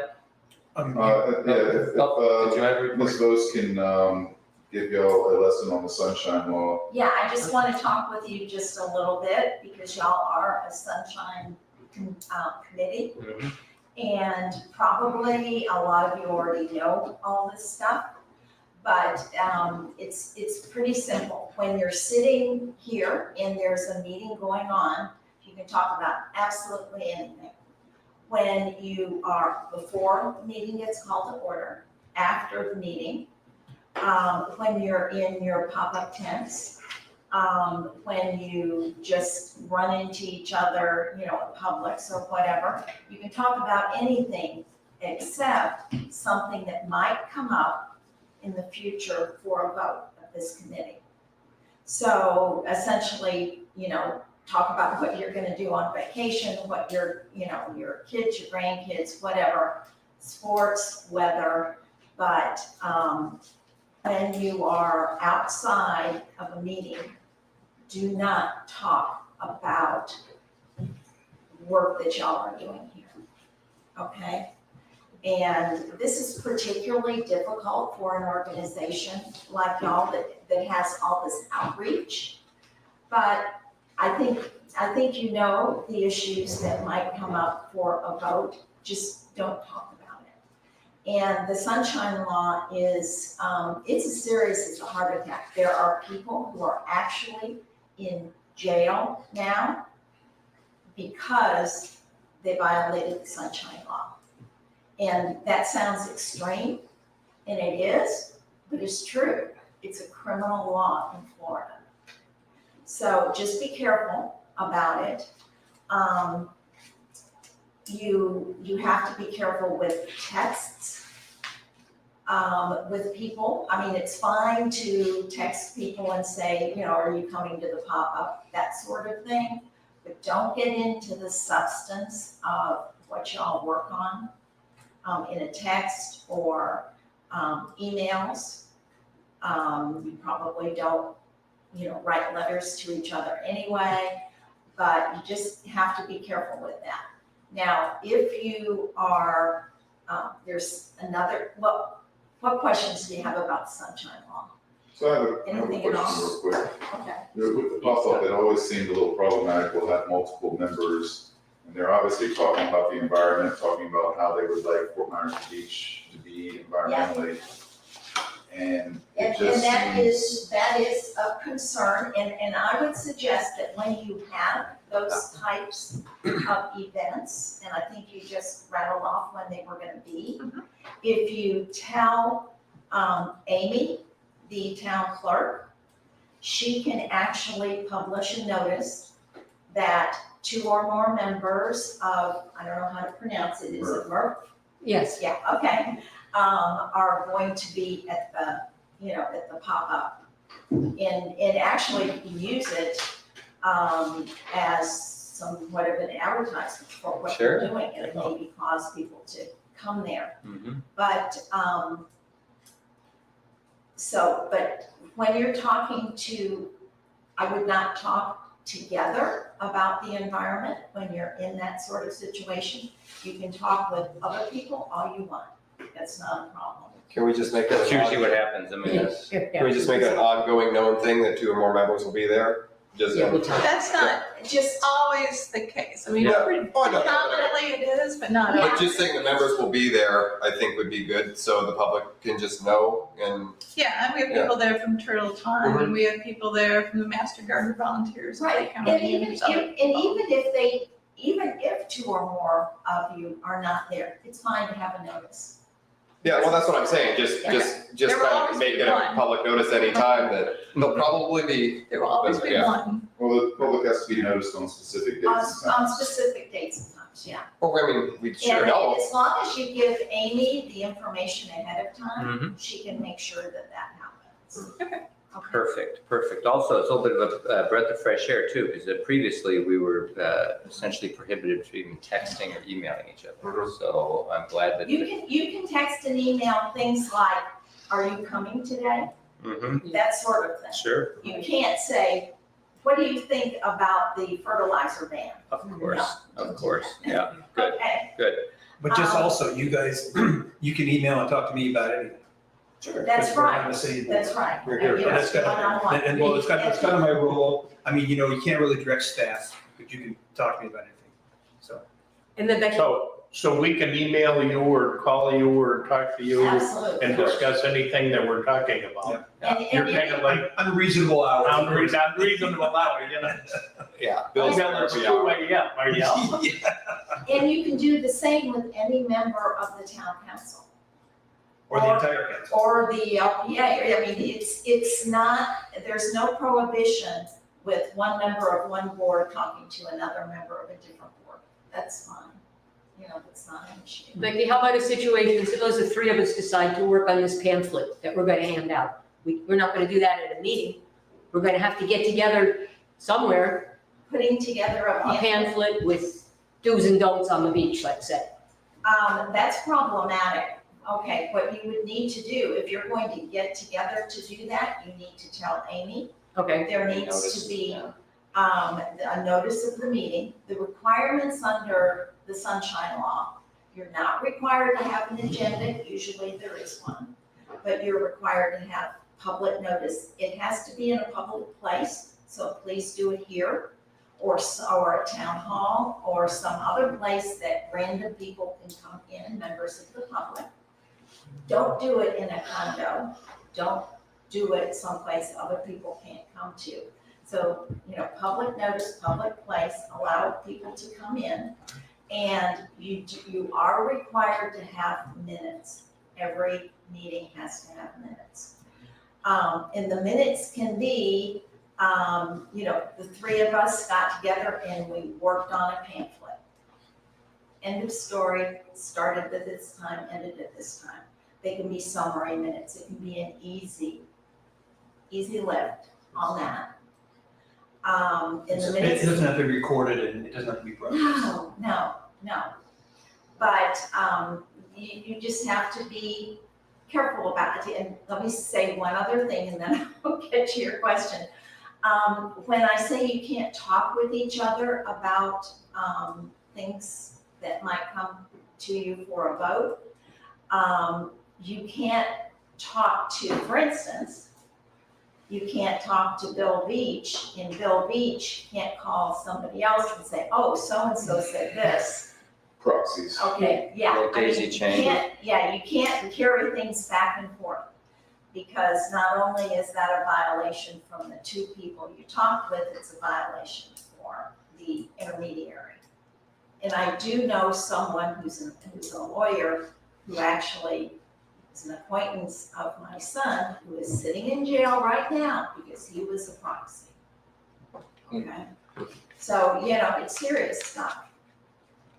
Yeah, if Did you have a report? Ms. Vos can give y'all a lesson on the sunshine law. Yeah, I just want to talk with you just a little bit because y'all are a sunshine committee. Mhm. And probably a lot of you already know all this stuff, but it's pretty simple. When you're sitting here and there's a meeting going on, you can talk about absolutely anything. When you are, before the meeting gets called to order, after the meeting, when you're in your pop-up tents, when you just run into each other, in Publix or whatever, you can talk about anything except something that might come up in the future for a vote of this committee. So essentially, talk about what you're gonna do on vacation, what your kids, your grandkids, whatever, sports, weather, but, when you are outside of a meeting, do not talk about work that y'all are doing here, okay? And this is particularly difficult for an organization like y'all that has all this outreach. But I think you know the issues that might come up for a vote, just don't talk about it. And the sunshine law is, it's as serious as a heart attack. There are people who are actually in jail now because they violated the sunshine law. And that sounds extreme, and it is, but it's true. It's a criminal law in Florida. So just be careful about it. You have to be careful with texts, with people. I mean, it's fine to text people and say, are you coming to the pop-up, that sort of thing. But don't get into the substance of what y'all work on in a text or emails. You probably don't, write letters to each other anyway, but you just have to be careful with that. Now, if you are, there's another, what questions do you have about the sunshine law? So I have a Anything at all? question real quick. Okay. With the pop-up, it always seemed a little problematic. We'll have multiple members, and they're obviously talking about the environment, talking about how they would like Fort Myers Beach to be environmentally. And it And just seems. that is of concern, and I would suggest that when you have those types of events, and I think you just rattled off when they were gonna be, if you tell Amy, the town clerk, she can actually publish a notice that 2 or more members of, I don't know how to pronounce it, is it MERTF? Yes, Yeah, okay, are going to be at the, at the pop-up. And actually use it as somewhat of an advertisement for what Sure. they're doing, and it maybe cause people to come there. Mhm. But, but when you're talking to, I would not talk together about the environment when you're in that sort of situation. You can talk with other people all you want. That's not a problem. Can we just make That's that, usually what happens. I mean, that's, can we just make it an ongoing known thing that 2 or more members will be there? Just, Yeah, we'll talk. That's not Just, always the case. I mean, Yeah. pretty Oh, I know that, predominantly it is, but not but always. just saying the members will be there, I think would be good, so the public can just know and, Yeah, and we have people there from Turtle Time, and we have people there from the Master Gardener Volunteers. of Lake right, County, and even there's other people. even if 2 or more of you are not there, it's fine to have a notice. yeah, well, that's what I'm saying, just There will kind always of make be it a one. public notice anytime that they'll probably be. There will always be Yeah. one. Well, the public has to be noticed on specific On, dates and times. specific dates and times, yeah. Well, I mean, we sure And know. as long as you give Amy the information ahead of time, Mhm. she can make sure that that happens. Okay. perfect. Also, it's a little bit of a breath of fresh air too, because previously we were essentially prohibited from even texting or emailing each other. Mhm. So I'm glad that. You can text and email things like, are you coming today? Mhm. That sort of thing. Sure, You can't say, what do you think about the fertilizer ban? of course, yeah, good, Okay, good. But just also, you guys, you can email and talk to me about anything. that's Because we're on right, the same board. that's right. We're here, You but know, that's kind one-on-one. of, and well, it's kind of my role. I mean, you can't really direct staff, but you can talk to me about anything, so. And then Becky, So we can email you or call you or talk to you Absolutely. and discuss anything that we're talking about. You're kind of like Unreasonable hours. unreasonable hour, you know? Yeah. Bill's Bill's got every two hour. way up, are you? And you can do the same with any member of the town council. Or the entire council. Or the LPA, I mean, it's not, there's no prohibition with one member of one board talking to another member of a different board. That's fine, that's not an issue. Becky, how about a situation, suppose the 3 of us decide to work on this pamphlet that we're gonna hand out. We're not gonna do that at a meeting. We're gonna have to get together somewhere, Putting together a a pamphlet, pamphlet with do's and don'ts on the beach, let's say. that's problematic. Okay, what you would need to do, if you're going to get together to do that, you need to tell Amy. Okay, There needs to be a notice of the meeting. The requirements under the Sunshine Law, you're not required to have an agenda, usually there is one, but you're required to have public notice. It has to be in a public place, so please do it here, or a town hall, or some other place that random people can come in, members of the public. Don't do it in a condo. Don't do it someplace other people can't come to. So, public notice, public place, allow people to come in. And you are required to have minutes. Every meeting has to have minutes. And the minutes can be, the 3 of us got together and we worked on a pamphlet. End of story, started at this time, ended at this time. They can be summary minutes. It can be an easy lift on that. In the It minutes. doesn't have to be recorded and it doesn't have to be broadcast. No. But you just have to be careful about it. And let me say one other thing and then I'll get to your question. When I say you can't talk with each other about things that might come to you for a vote, you can't talk to, for instance, you can't talk to Bill Beach, and Bill Beach can't call somebody else and say, oh, so-and-so said this. Proxies. Okay, yeah. Little I mean, daisy you chain. you can't carry things back and forth. Because not only is that a violation from the 2 people you talked with, it's a violation for the intermediary. And I do know someone who's a lawyer who actually is an acquaintance of my son who is sitting in jail right now because he was a proxy. Okay? So, it's serious stuff.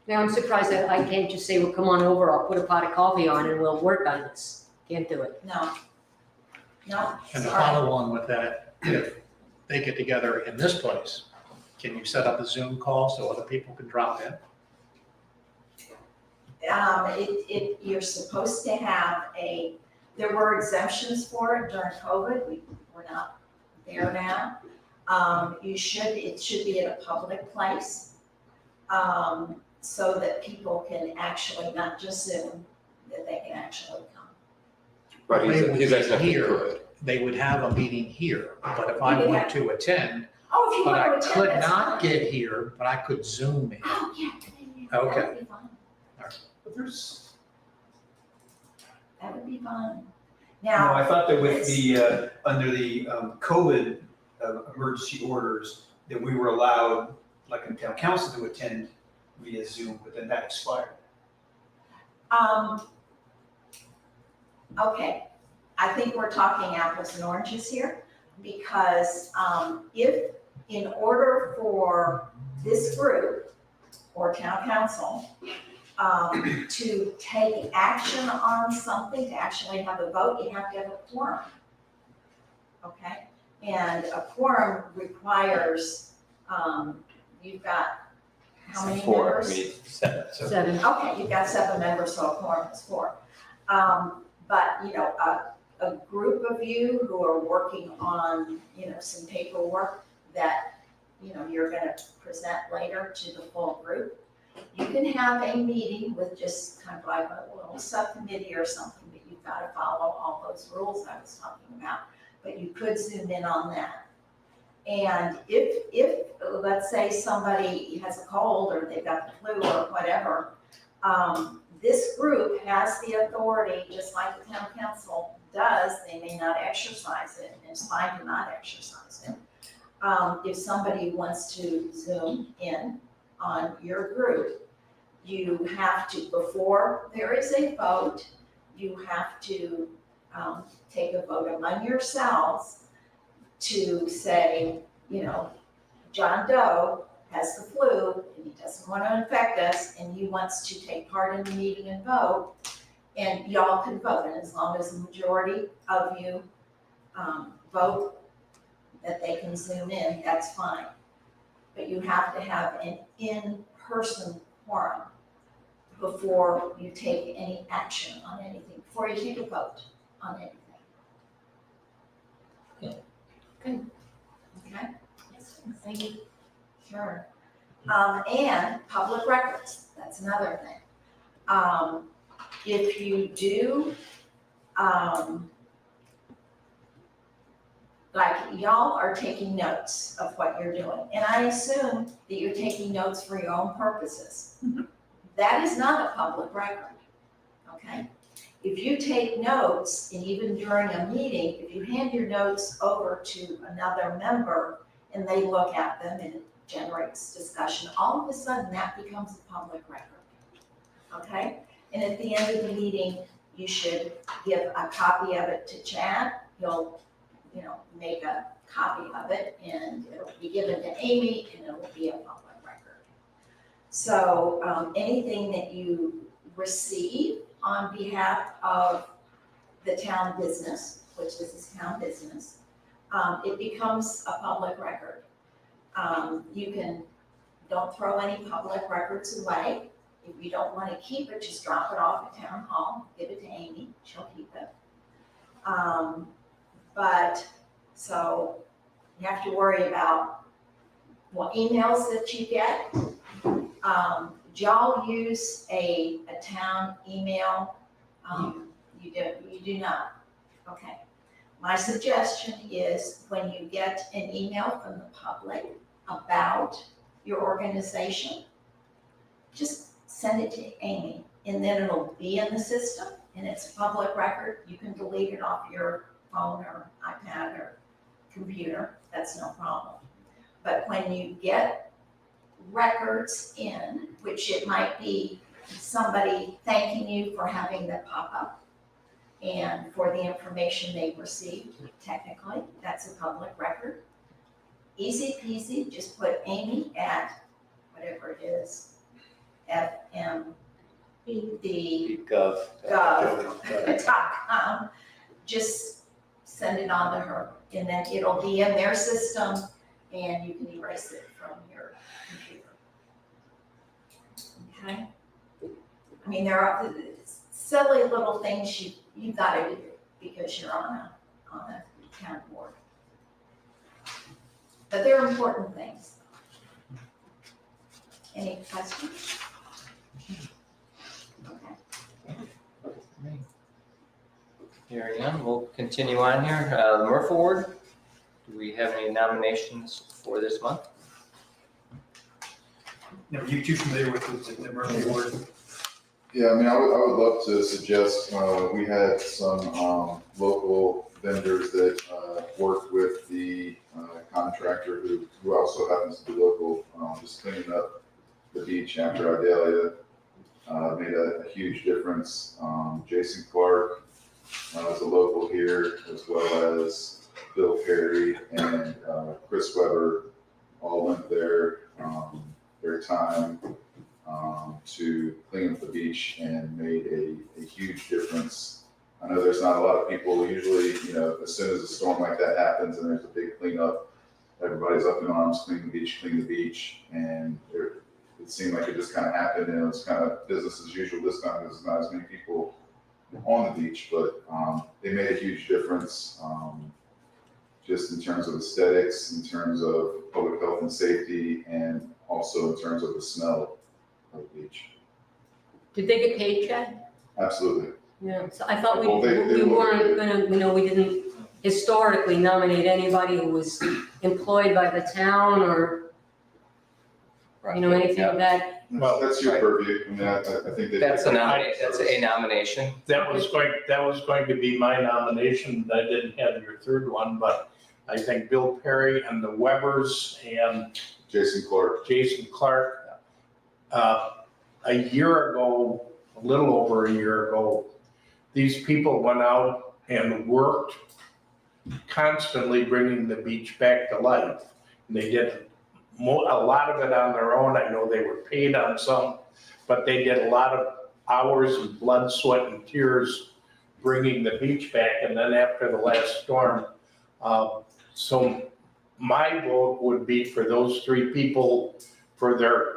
now I'm surprised that I can't just say, well, come on over, I'll put a pot of coffee on and we'll work on this. Can't do it. No, And to sorry. follow on with that, if they get together in this place Can you set up a Zoom call so other people can drop in? You're supposed to have there were exemptions for it during COVID, we're not there now. It should be at a public place, so that people can actually, not just Zoom, that they can actually come. Right, They would he's be asking if he here. could. They would have a meeting here, but if I You could want have- to attend, Oh, if you but I want to could attend, that's not fine. get here, but I could Zoom in. Oh, yeah, Okay. that would be fine. But there's, That would be fine. no, Now, I thought that with the, under the COVID emergency orders, that we were allowed, like in town council, to attend via Zoom, but then that expired. okay, I think we're talking apples and oranges here, because if, in order for this group or town council to take action on something, to actually have a vote, you have to have a quorum. Okay, and a quorum requires, you've got how many Four, members? we need seven. Seven. Okay, you've got 7 members, so a quorum is 4. But, you know, a group of you who are working on, you know, some paperwork that, you know, you're gonna present later to the full group, you can have a meeting with just kind of like a little subcommittee or something, but you've got to follow all those rules I was talking about. But you could zoom in on that. And if let's say somebody has a cold or they've got the flu or whatever, this group has the authority, just like the town council does. They may not exercise it, and it's fine to not exercise it. If somebody wants to zoom in on your group, you have to, before there is a vote, you have to take a vote among yourselves to say, you know, John Doe has the flu and he doesn't want to infect us and he wants to take part in the meeting and vote, and y'all can vote, and as long as the majority of you vote that they can zoom in, that's fine. But you have to have an in-person quorum before you take any action on anything, before you take a vote on anything. Okay. Okay? Thank you. Sure. And public records, that's another thing. If you do, like y'all are taking notes of what you're doing, and I assume that you're taking notes for your own purposes. That is not a public record, okay? If you take notes, and even during a meeting, if you hand your notes over to another member and they look at them and it generates discussion, all of a sudden that becomes a public record, okay? And at the end of the meeting, you should give a copy of it to Chad. He'll, you know, make a copy of it and it'll be given to Amy and it'll be a public record. So anything that you receive on behalf of the town business, which this is town business, it becomes a public record. Don't throw any public records away. If you don't want to keep it, just drop it off at town hall, give it to Amy, she'll keep it. But, so you have to worry about what emails that you get. Do y'all use a town email? You do not? Okay. My suggestion is when you get an email from the public about your organization, just send it to Amy, and then it'll be in the system, and it's a public record. You can delete it off your phone or iPad or computer, that's no problem. But when you get records in, which it might be somebody thanking you for having them pop up and for the information they received, technically, that's a public record. Easy peasy, just put Amy at whatever it is, FMBD. Gov. gov.com, just send it on to her, and then it'll be in their system, and you can erase it from your Okay? I mean, there are silly little things you gotta do because you're on a town board. But they're important things. Any questions? Okay. Hearing none, we'll continue on here. The Murph Award, do we have any nominations for this month? Now, are you too familiar with the MERTF Award? Yeah, I mean, I would love to suggest, we had some, local vendors that, worked with the, contractor who also happens to be local, just cleaning up the beach after Idalia. Made a huge difference. Jason Clark, is a local here, as well as Bill Perry and, Chris Weber all went there, their time, to clean up the beach and made a huge difference. I know there's not a lot of people, usually, as soon as a storm like that happens and there's a big cleanup, everybody's up in arms, clean the beach, and it seemed like it just kind of happened, and it was kind of business as usual this time, because there's not as many people on the beach, but they made a huge difference, just in terms of aesthetics, in terms of public health and safety, and also in terms of the smell of the beach. Did they get paid, Chad? Absolutely. Yeah, so I thought Well, they we will weren't get gonna, we didn't historically nominate anybody who was employed by the town or, anything Yeah. that, Well, That's your right. purview, I mean, I think they. That's a nomination. that was going to be my nomination. I didn't have your third one, but I think Bill Perry and the Webbers and Jason Clark. Jason Clark, a year ago, a little over a year ago, these people went out and worked constantly bringing the beach back to life. And they did a lot of it on their own. I know they were paid on some, but they did a lot of hours of blood, sweat, and tears bringing the beach back. And then after the last storm, so my vote would be for those three people for their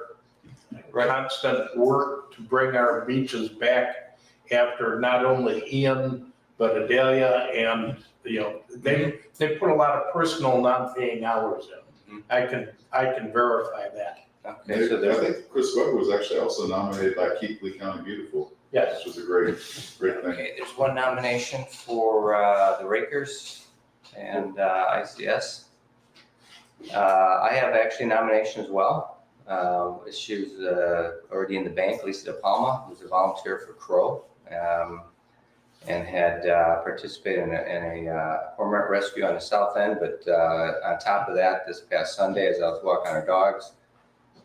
constant work to bring our beaches back after not only Ian, but Idalia, and, they put a lot of personal non-paying hours in. I can verify that. Okay, so I there's, think Chris Weber was actually also nominated by Keep Lee County Beautiful, Yes. which was a great thing. okay, there's one nomination for the Rakers and ICS. I have actually a nomination as well. She was already in the bank, Lisa De Palma, who's a volunteer for Crow, and had participated in a cormorant rescue on the south end. But on top of that, this past Sunday, as I was walking our dogs,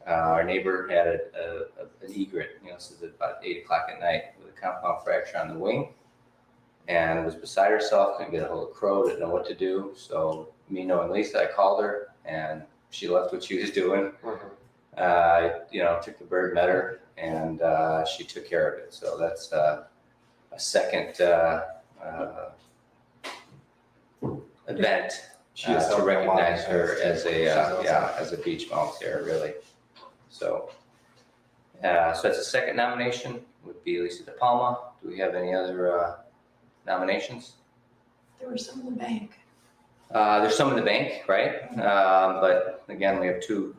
our neighbor had an egret, this is about 8 o'clock at night, with a compound fracture on the wing, and was beside herself, couldn't get a hold of Crow, didn't know what to do. So me knowing Lisa, I called her, and she left what she was doing. Took the bird, met her, and she took care of it. So that's a second event She has to helped a lot. recognize her as a beach volunteer, really. So, so that's the second nomination, would be Lisa De Palma. Do we have any other nominations? There were some in the bank. There's some in the bank, right? But again, we have two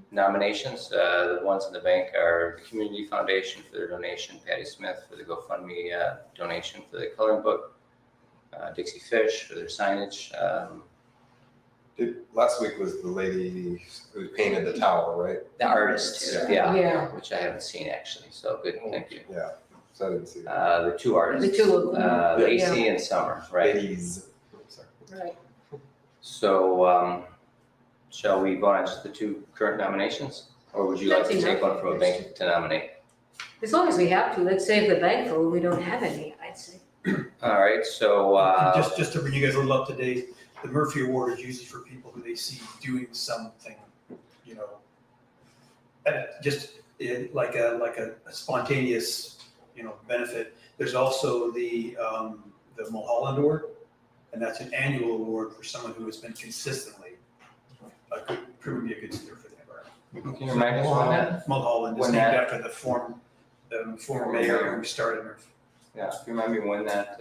nominations. The ones in the bank are the Community Foundation for their donation, Patty Smith for the GoFundMe donation for the coloring book, Dixie Fish for their signage. Last week was the lady who painted the tower, right? The artist, Yeah. which I haven't seen actually, so good, thank you. Yeah, so I didn't see that. The two artists. The two of them, Lacey and Summer, right? Ladies. Sorry. right. So, shall we vote on just the two current nominations? Or would you like to That's take enough. one from a bank to nominate? As long as we have to, let's save the bank for when we don't have any, I'd say. All right, so, Just to bring you guys a little up to date, the Murphy Award is usually for people who they see doing something, and like a spontaneous, benefit. There's also the Mulholland Award, and that's an annual award for someone who has been consistently proving to be a good steward for the environment. Can you remind us when that? Mulholland is when named that- after the former mayor who started it. Yeah, can you remind me when that,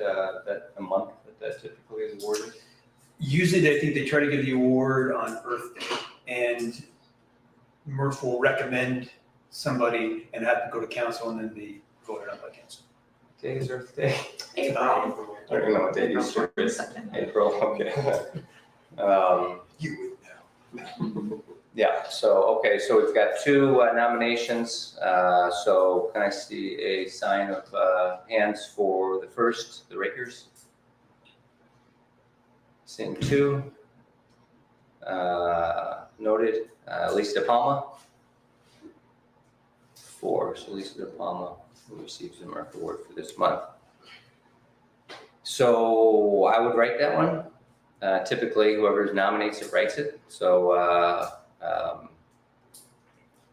a month that typically is awarded? Usually, I think they try to give the award on Earth Day, and MERTF will recommend somebody and have to go to council, and then be voted on by council. Day is Earth Day? April. I don't even know what day Easter is. 22nd. April, okay. You would know. Yeah, so we've got two nominations. So can I see a sign of hands for the first, the Rakers? Seeing two. Noted, Lisa De Palma. 4, so Lisa De Palma who receives the MERTF Award for this month. So I would write that one. Typically, whoever nominates it writes it. So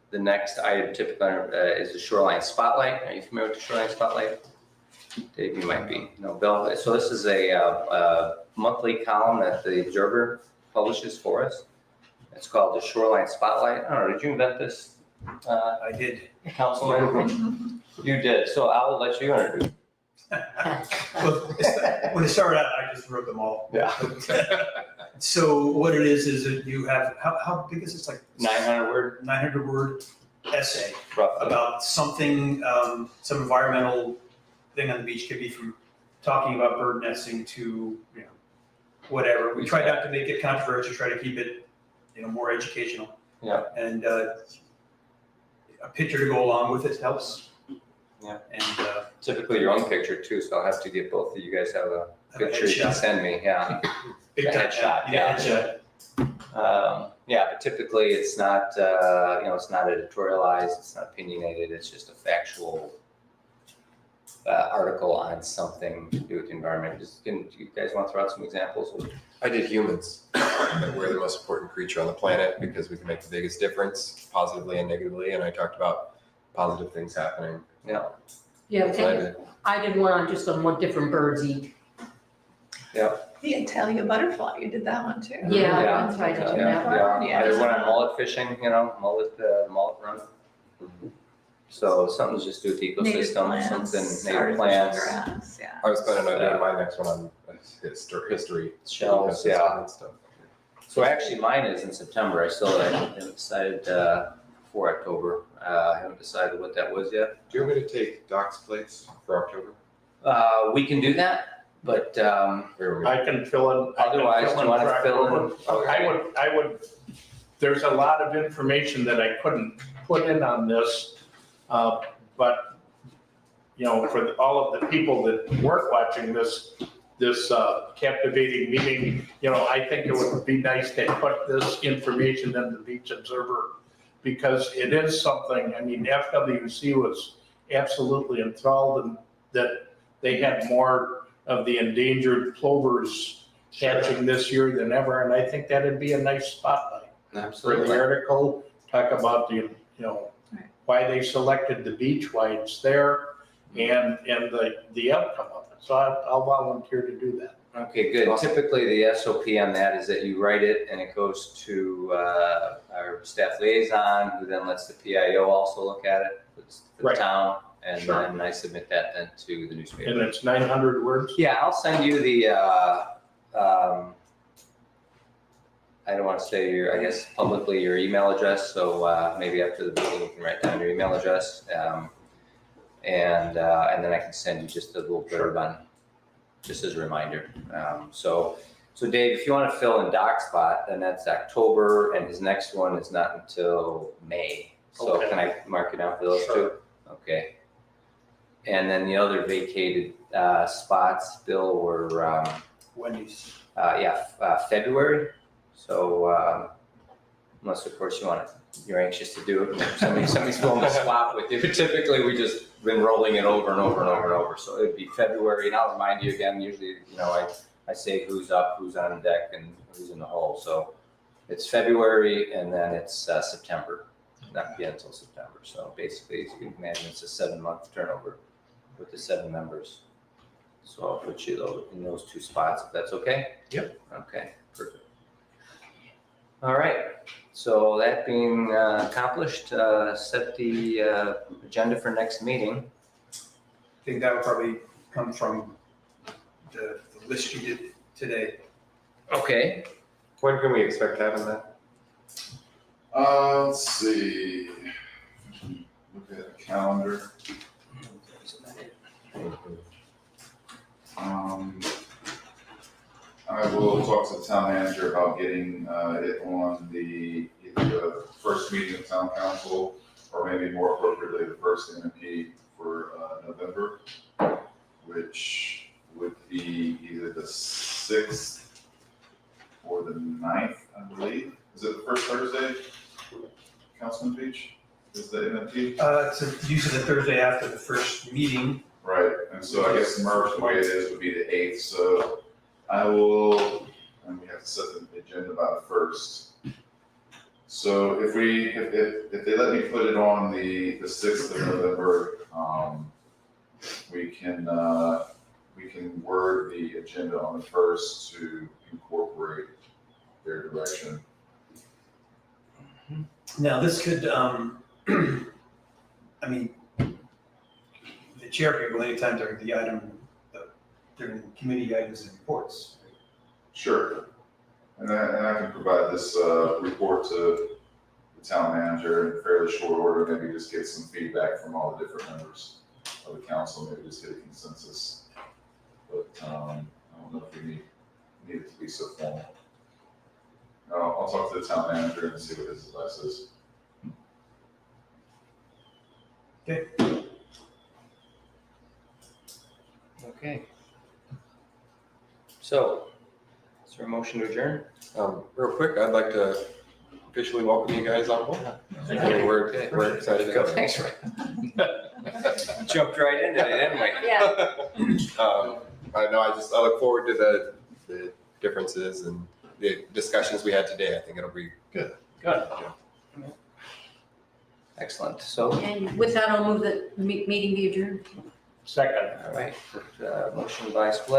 the next item typically is the Shoreline Spotlight. Are you familiar with the Shoreline Spotlight? Dave, you might be. No, Bill. So this is a monthly column that the Observer publishes for us. It's called the Shoreline Spotlight. I don't know, did you invent this, I did. Councilman? You did, so I'll let you introduce. Well, when it started out, I just wrote them all. Yeah. So what it is that you have, how big is this, like 900 word, 900 word essay roughly. about something, some environmental thing on the beach, could be from talking about bird nesting to, whatever. We try not to make it controversial, try to keep it, more educational. Yeah. And a picture to go along with it helps. Yeah. And Typically your own picture too, so I'll have to get both of you guys have a picture you can headshot. send me, yeah. big A time, headshot, yeah. headshot. Yeah, but typically it's not, it's not editorialized, it's not opinionated, it's just a factual article on something to do with the environment. Do you guys want to throw out some examples? I did humans, that we're the most important creature on the planet because we can make the biggest difference, positively and negatively, and I talked about positive things happening. Yeah. Yeah, That's what I okay. did. I did one on just on what different birds eat. The Italia butterfly, you did that one too. Yeah, Yeah, I tried to do Yeah, that one. yeah. I did one on mullet fishing, mullet run. So something's just do with the Native ecosystem, plants, something, native artificial plants, grass, yeah. I was planning on doing my next one on history. shells, yeah. and stuff. So actually mine is in September. I haven't decided for October. I haven't decided what that was yet. Do you want me to take Doc's place for October? We can do that, but Or I can fill in. I can otherwise, do you want to track fill over. in? I would, there's a lot of information that I couldn't put in on this, but, for all of the people that weren't watching this captivating meeting, I think it would be nice to put this information in the Beach Observer, because it is something, FWC was absolutely enthralled and that they had more of the endangered plovers hatching this year than ever, and I think that'd be a nice spotlight for the Absolutely. article, talk about the, Right. why they selected the beach, why it's there, and the outcome of it. So I'll volunteer to do that. Okay, good. Typically, the SOP on that is that you write it and it goes to our staff liaison, who then lets the PIO also look at it, it's the Right. town, and Sure. then I submit that then to the newspaper. And it's 900 words. Yeah, I'll send you the, I don't want to say publicly your email address, so maybe after the meeting you can write down your email address. And then I can send you just a little blurb on, just as a reminder. So Dave, if you want to fill in Doc's spot, then that's October, and his next one is not until May. So Okay. can I mark it down for those two? Okay. And then the other vacated spots, Bill, were Wendy's. February. So unless of course you're anxious to do it, somebody's willing to swap with you. But typically we just been rolling it over and over and over and over. So it'd be February, and I'll remind you again. Usually, I say who's up, who's on deck, and who's in the hole. So it's February, and then it's September. Not yet until September. So basically, as you can imagine, it's a 7-month turnover with the 7 members. So I'll put you in those 2 spots if that's okay. Yep. Okay, perfect. All right. so that being accomplished, set the agenda for next meeting. I think that would probably come from the list you did today. Okay. When can we expect having that? Let's see. Look at the calendar. I will talk to the town manager about getting it on either the first meeting of town council, or maybe more appropriately, the first MMP for November, which would be either the 6th or the 9th, I believe. Is it the first Thursday, Councilman Beach? Is the MMP? It's usually the Thursday after the first meeting. Right, and so I guess merged the way it is would be the 8th, so I will, and we have to set the agenda by the 1st. So if they let me put it on the 6th of November, we can word the agenda on the 1st to incorporate their direction. Now, this could, I mean, the chair could go anytime during the item, during committee items and reports. Sure. And I can provide this report to the town manager in fairly short order, maybe just get some feedback from all the different members of the council, maybe just get a consensus. But I don't know if we need it to be so formal. I'll talk to the town manager and see what his advice is. Okay. So, is there a motion to adjourn? Real quick, I'd like to officially welcome you guys on board. We're excited to go. Thanks, Rick. Jumped right into it, didn't we? Yeah. I know, I look forward to the differences and the discussions we had today. I think it'll be Good. Excellent. So, And with that, I'll move the meeting be adjourned. Second. all right, motion by Split.